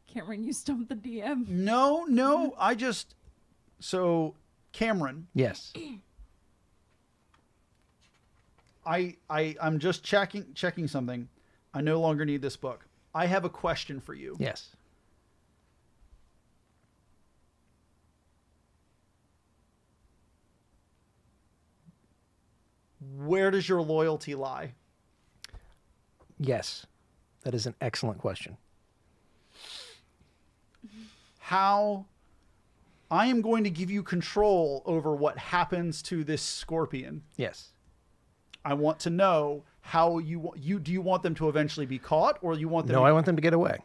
Cameron, you stumped the DM. No, so Cameron, Yes. I'm just checking something. I no longer need this book. I have a question for you. Yes. Where does your loyalty lie? Yes. That is an excellent question. How I am going to give you control over what happens to this scorpion. Yes. I want to know how do you want them to eventually be caught, or you want them No, I want them to get away.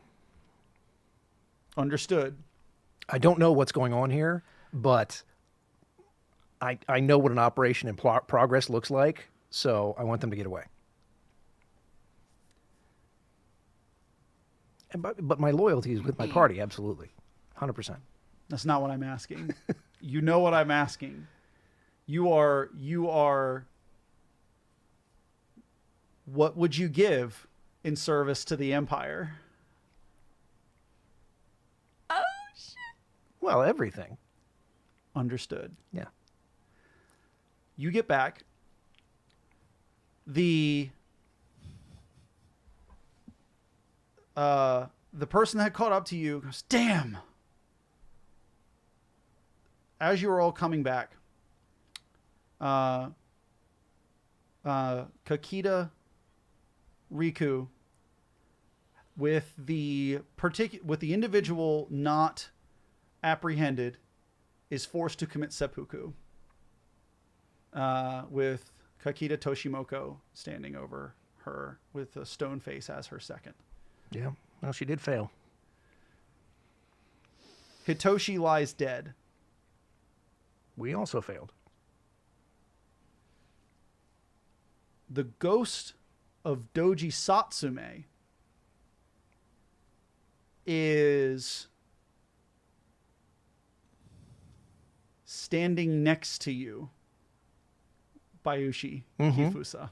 Understood. I don't know what's going on here, but I know what an operation in progress looks like, so I want them to get away. But my loyalty is with my party, absolutely. 100%. That's not what I'm asking. You know what I'm asking. You are what would you give in service to the Empire? Oh, shit. Well, everything. Understood. Yeah. You get back. The person that caught up to you goes, damn. As you are all coming back, Kakita, Riku, with the individual not apprehended, is forced to commit seppuku. With Kakita Toshimoko standing over her with a stone face as her second. Yeah. Well, she did fail. Hitoshi lies dead. We also failed. The ghost of Doji Satsume is standing next to you, Bayushi Hifusa.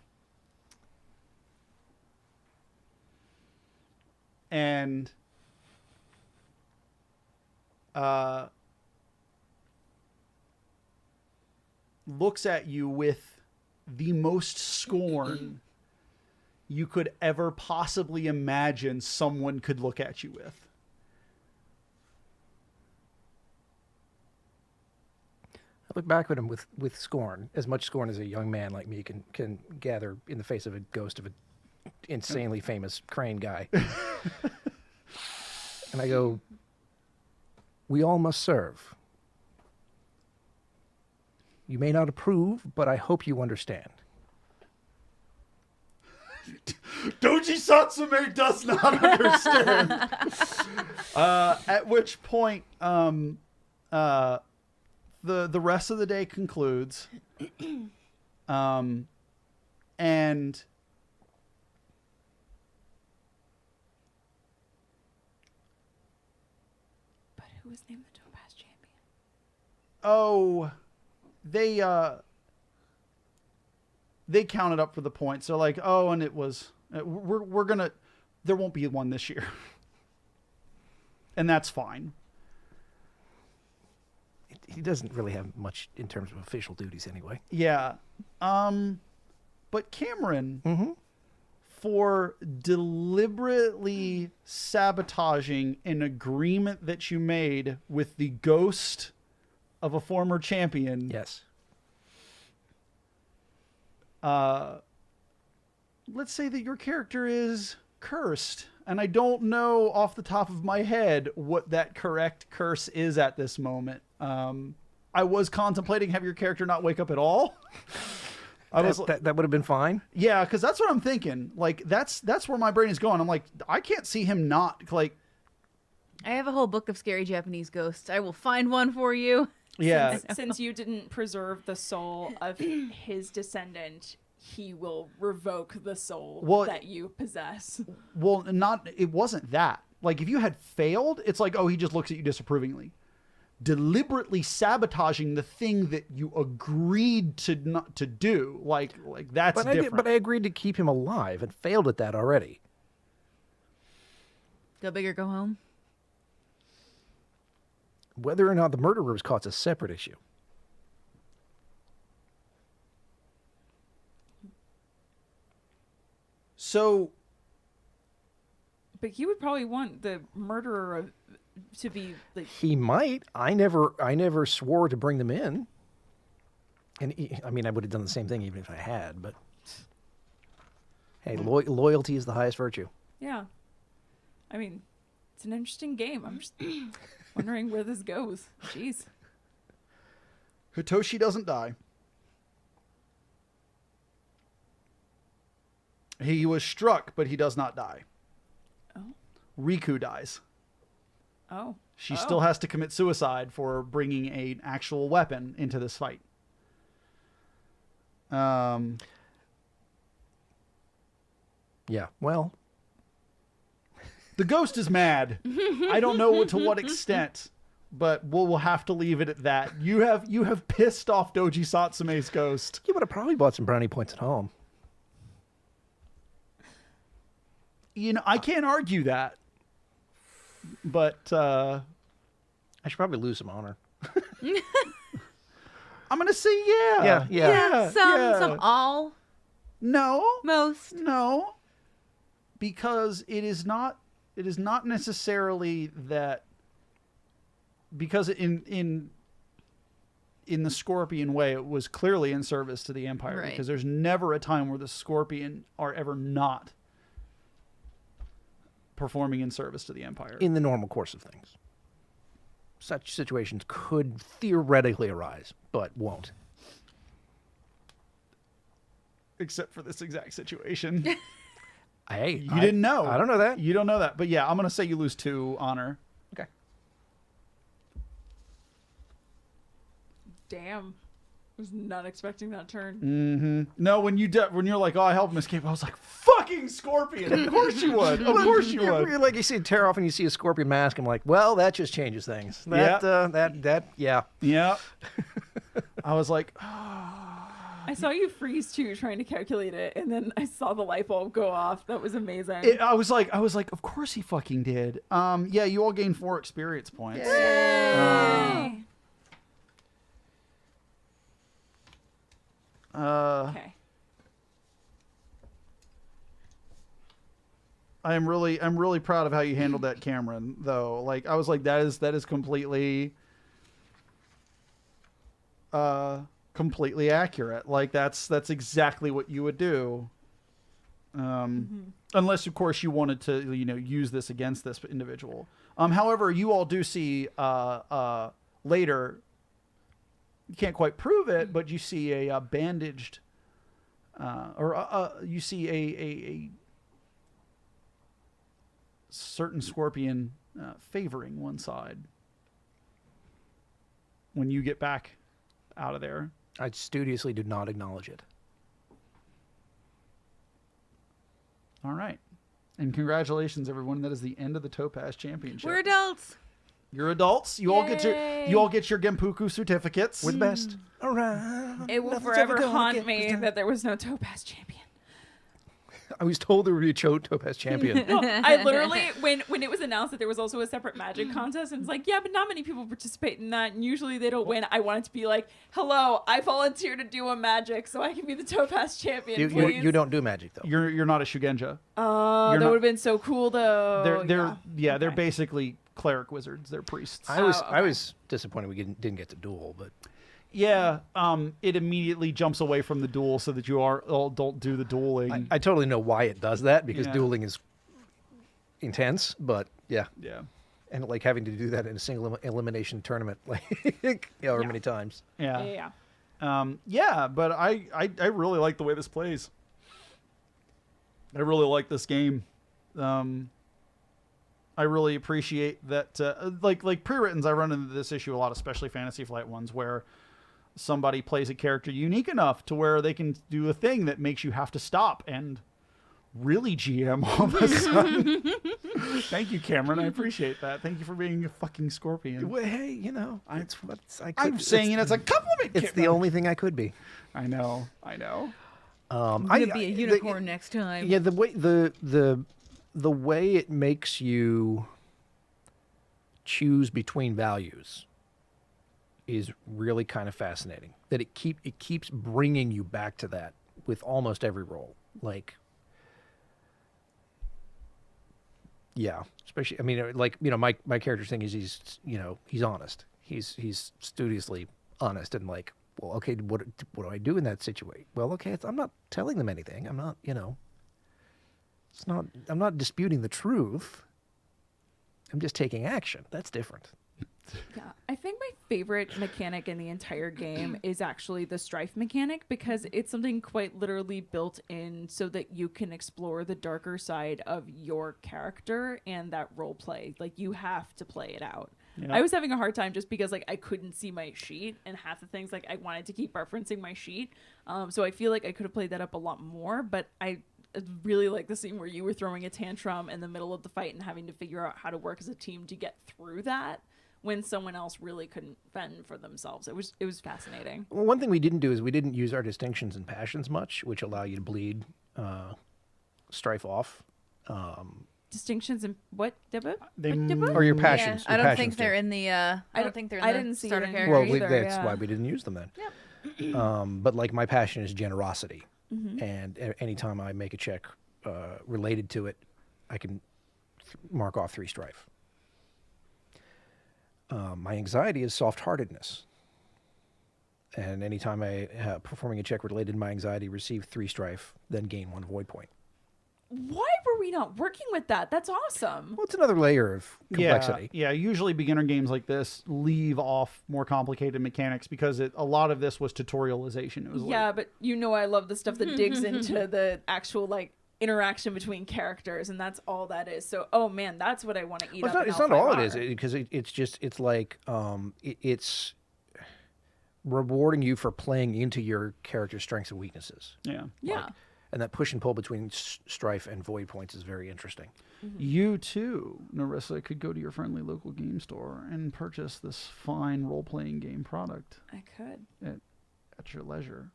And looks at you with the most scorn you could ever possibly imagine someone could look at you with. I look back at him with scorn, as much scorn as a young man like me can gather in the face of a ghost of an insanely famous crane guy. And I go, we all must serve. You may not approve, but I hope you understand. Doji Satsume does not understand. At which point, the rest of the day concludes, and But who was named the Topaz champion? oh, they counted up for the points. So like, oh, and it was we're gonna there won't be one this year, and that's fine. He doesn't really have much in terms of official duties anyway. Yeah. But Cameron, for deliberately sabotaging an agreement that you made with the ghost of a former champion. Yes. Let's say that your character is cursed. And I don't know off the top of my head what that correct curse is at this moment. I was contemplating have your character not wake up at all. I was that would have been fine. yeah, because that's what I'm thinking. Like that's where my brain is going. I'm like, I can't see him not like. I have a whole book of scary Japanese ghosts. I will find one for you. Yeah, Since you didn't preserve the soul of his descendant, he will revoke the soul Well- that you possess. well, not it wasn't that. Like if you had failed, it's like, oh, he just looks at you disapprovingly. Deliberately sabotaging the thing that you agreed to not to do, like that's different. But I agreed to keep him alive and failed at that already. Go big or go home. Whether or not the murderer was caught is a separate issue. So But you would probably want the murderer to be like. He might. I never swore to bring them in. And I mean, I would have done the same thing even if I had. But hey, loyalty is the highest virtue. Yeah. I mean, it's an interesting game. I'm just wondering where this goes. Jeez. Hitoshi doesn't die. He was struck, but he does not die. Oh. Riku dies. Oh. She still has to commit suicide for bringing an actual weapon into this fight. Yeah. Well, The ghost is mad. I don't know to what extent, but we'll have to leave it at that. You have pissed off Doji Satsume's ghost. you would have probably bought some brownie points at home. You know, I can't argue that. But I should probably lose some honor. I'm gonna say yeah. Yeah. Some all, No. most. No. Because it is not necessarily that, because in the Scorpion way it was clearly in service to the Empire, Right. because there's never a time where the Scorpion are ever not performing in service to the Empire. In the normal course of things. Such situations could theoretically arise, but won't. Except for this exact situation. Hey, You didn't know. I don't know that. You don't know that. But yeah, I'm going to say you lose 2 honor. Okay. Damn. I was not expecting that turn. Mm-hmm. No, when you're like, oh, I helped him escape, I was like, fucking Scorpion. Of course you would. Of course you would. Like you see a tear off and you see a scorpion mask. I'm like, well, that just changes things. Yeah. Yeah. I was like, I saw you freeze too, trying to calculate it, and then I saw the light bulb go off. That was amazing. I was like, of course he fucking did. Yeah, you all gained 4 experience points. Yay! Okay. I'm really proud of how you handled that, Cameron, though. Like, I was like, that is completely completely accurate. Like, that's exactly what you would do. Unless of course you wanted to, use this against this individual. However, you all do see later, you can't quite prove it, but you see a bandaged you see a certain Scorpion favoring one side when you get back out of there. I studiously do not acknowledge it. All right. And congratulations, everyone. That is the end of the Topaz Championship. We're adults. You're adults. You all get your Genpuku certificates. We're the best around. It will Nothing's forever ever gonna haunt get me us down. that there was no Topaz champion. I was told there would be a Topaz champion. Well, I literally, when it was announced that there was also a separate magic contest, and it's like, yeah, but not many people participate in that, and usually they don't win. I wanted to be like, hello, I volunteer to do a magic so I can be the Topaz champion, please. you don't do magic though. You're not a Shugenja. Oh, you're that not- would have been so cool, though. They're Okay. basically cleric wizards. They're priests. I was okay. I was disappointed we didn't get to duel, but Yeah, it immediately jumps away from the duel so that you all don't do the dueling. I totally know why it does that because Yeah. dueling is intense. But yeah, yeah, and like having to do that in a single elimination tournament, like however many times. yeah. Yeah. Yeah, but I really like the way this plays. I really like this game. I really appreciate that. Like pre-writtens, I run into this issue a lot, especially Fantasy Flight ones, where somebody plays a character unique enough to where they can do a thing that makes you have to stop and really GM all of a sudden. Thank you, Cameron. I appreciate that. Thank you for being a fucking scorpion. Well, hey, you know, it's what I'm saying it as a compliment. It's the only thing I could be. I know. I'm gonna be a unicorn next time. Yeah, the way it makes you choose between values is really kind of fascinating. That it keeps bringing you back to that with almost every role. Like, yeah, especially, I mean, like, you know, my character's thing is he's honest. He's studiously honest and like, well, okay, what do I do in that situation? Well, okay, I'm not telling them anything. I'm not, you know, I'm not disputing the truth. I'm just taking action. That's different. Yeah, I think my favorite mechanic in the entire game is actually the strife mechanic, because it's something quite literally built in so that you can explore the darker side of your character and that role play. Like, you have to play it out. Yeah. I was having a hard time just because like I couldn't see my sheet, and half the things like I wanted to keep referencing my sheet. So I feel like I could have played that up a lot more, but I really like the scene where you were throwing a tantrum in the middle of the fight and having to figure out how to work as a team to get through that when someone else really couldn't fend for themselves. It was fascinating. Well, one thing we didn't do is we didn't use our distinctions and passions much, which allow you to bleed strife off. Distinctions and what, Deborah? Or your passions. Yeah, I don't think they're in the. I don't think they're in the didn't see starter it in character. Well, either, that's yeah. why we didn't use them then. Yep. But like my passion is generosity, and anytime I make a check related to it, I can mark off 3 strife. My anxiety is soft-heartedness, and anytime I performing a check related to my anxiety, receive 3 strife, then gain 1 void point. Why were we not working with that? That's awesome. Well, it's another layer of complexity. Yeah, usually beginner games like this leave off more complicated mechanics because a lot of this was tutorialization. It was Yeah, but you know I love the stuff that digs into the actual like interaction between characters, and that's all that is. So, oh man, that's what I want to eat. Well, up it's not all it is, L5R. because it's like it's rewarding you for playing into your character's strengths and weaknesses. Yeah. Yeah. And that push and pull between strife and void points is very interesting. You too, Narissa, could go to your friendly local game store and purchase this fine role-playing game product I could. at your leisure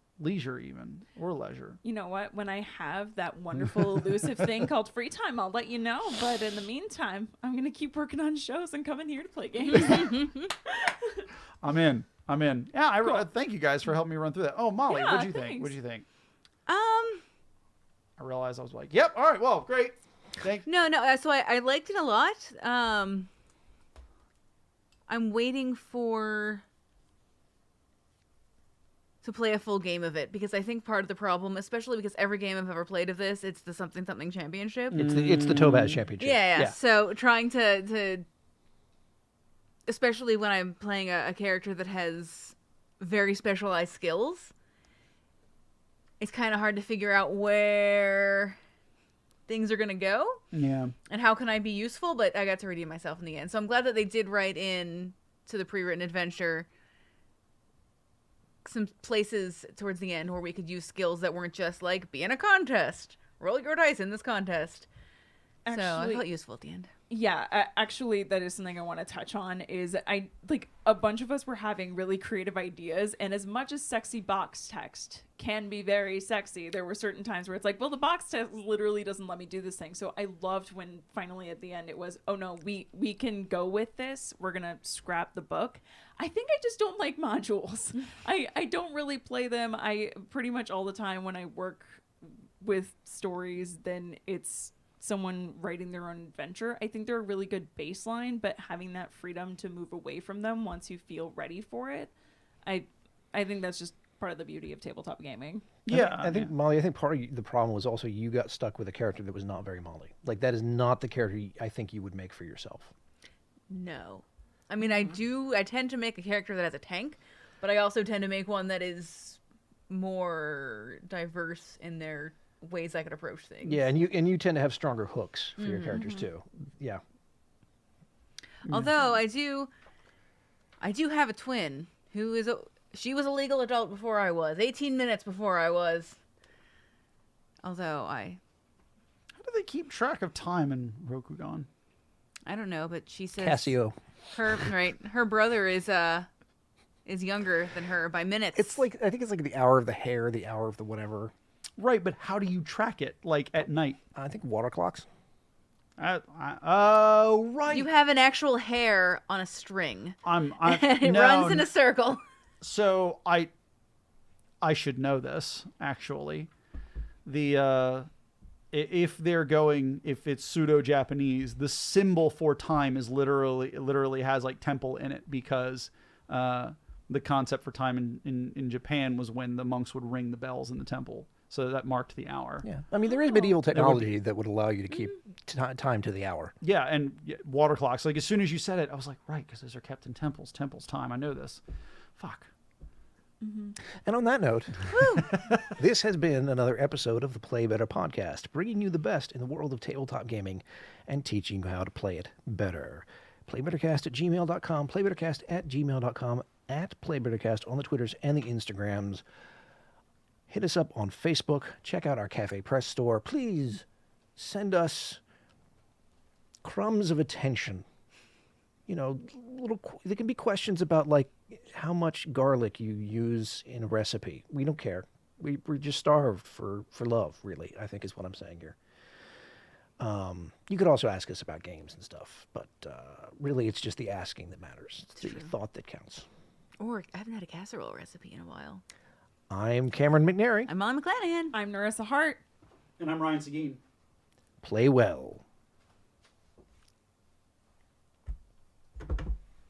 even, or leisure. You know what? When I have that wonderful elusive thing called free time, I'll let you know. But in the meantime, I'm going to keep working on shows and coming here to play games. I'm in. Yeah, Cool. thank you guys for helping me run through that. Oh, Molly, Yeah, what'd you think? thanks. What'd you think? I realized I was like, yep, all right, well, great. Thanks. No. So I liked it a lot. I'm waiting to play a full game of it, because I think part of the problem, especially because every game I've ever played of this, it's the something championship. It's the Tobaz Championship. Yeah. So trying to especially when I'm playing a character that has very specialized skills, it's kind of hard to figure out where things are going to go Yeah. and how can I be useful, but I got to redeem myself in the end. So I'm glad that they did write in to the pre-written adventure some places towards the end where we could use skills that weren't just like, be in a contest, roll your dice in this contest. So I Actually- felt useful at the end. Yeah, actually, that is something I want to touch on. Is a bunch of us were having really creative ideas, and as much as sexy box text can be very sexy, there were certain times where it's like, well, the box text literally doesn't let me do this thing. So I loved when finally at the end it was, oh no, we can go with this. We're gonna scrap the book. I think I just don't like modules. I don't really play them. I pretty much all the time when I work with stories, then it's someone writing their own adventure. I think they're a really good baseline, but having that freedom to move away from them once you feel ready for it, I think that's just part of the beauty of tabletop gaming. Yeah. I think Molly, I think part of the problem was also you got stuck with a character that was not very Molly. Like, that is not the character I think you would make for yourself. No. I mean, I tend to make a character that has a tank, but I also tend to make one that is more diverse in their ways I could approach things. Yeah, and you tend to have stronger hooks for your characters too. Yeah. Although I do have a twin who is she was a legal adult before I was, 18 minutes before I was. Although How do they keep track of time in Rokugan? I don't know, but she says Casio. her brother is younger than her by minutes. It's like I think it's like the hour of the hair, the hour of the whatever. Right, but how do you track it? Like at night? I think water clocks. Oh, right. You have an actual hair on a string. I'm And it no, runs in a circle. So I should know this actually. The if it's pseudo-Japanese, the symbol for time is literally has like temple in it because the concept for time in Japan was when the monks would ring the bells in the temple. So that marked the hour. Yeah. I mean, there is medieval technology that would allow you to keep time to the hour. Yeah, and water clocks. Like as soon as you said it, I was like, right, because those are kept in temples. Temples time. I know this. Fuck. And on that note, this has been another episode of the Play Better podcast, bringing you the best in the world of tabletop gaming and teaching you how to play it better. Playbettercast@gmail.com, playbettercast@gmail.com, @playbettercast on the Twitters and the Instagrams. Hit us up on Facebook. Check out our Cafe Press store. Please send us crumbs of attention. You know, there can be questions about like how much garlic you use in a recipe. We don't care. We're just starved for love, really, I think is what I'm saying here. You could also ask us about games and stuff, but really it's just the asking that matters. It's the thought that counts. Or I haven't had a casserole recipe in a while. I'm Cameron McNary. I'm Molly McClanahan. I'm Narissa Hart. And I'm Ryan Seguin. Play well.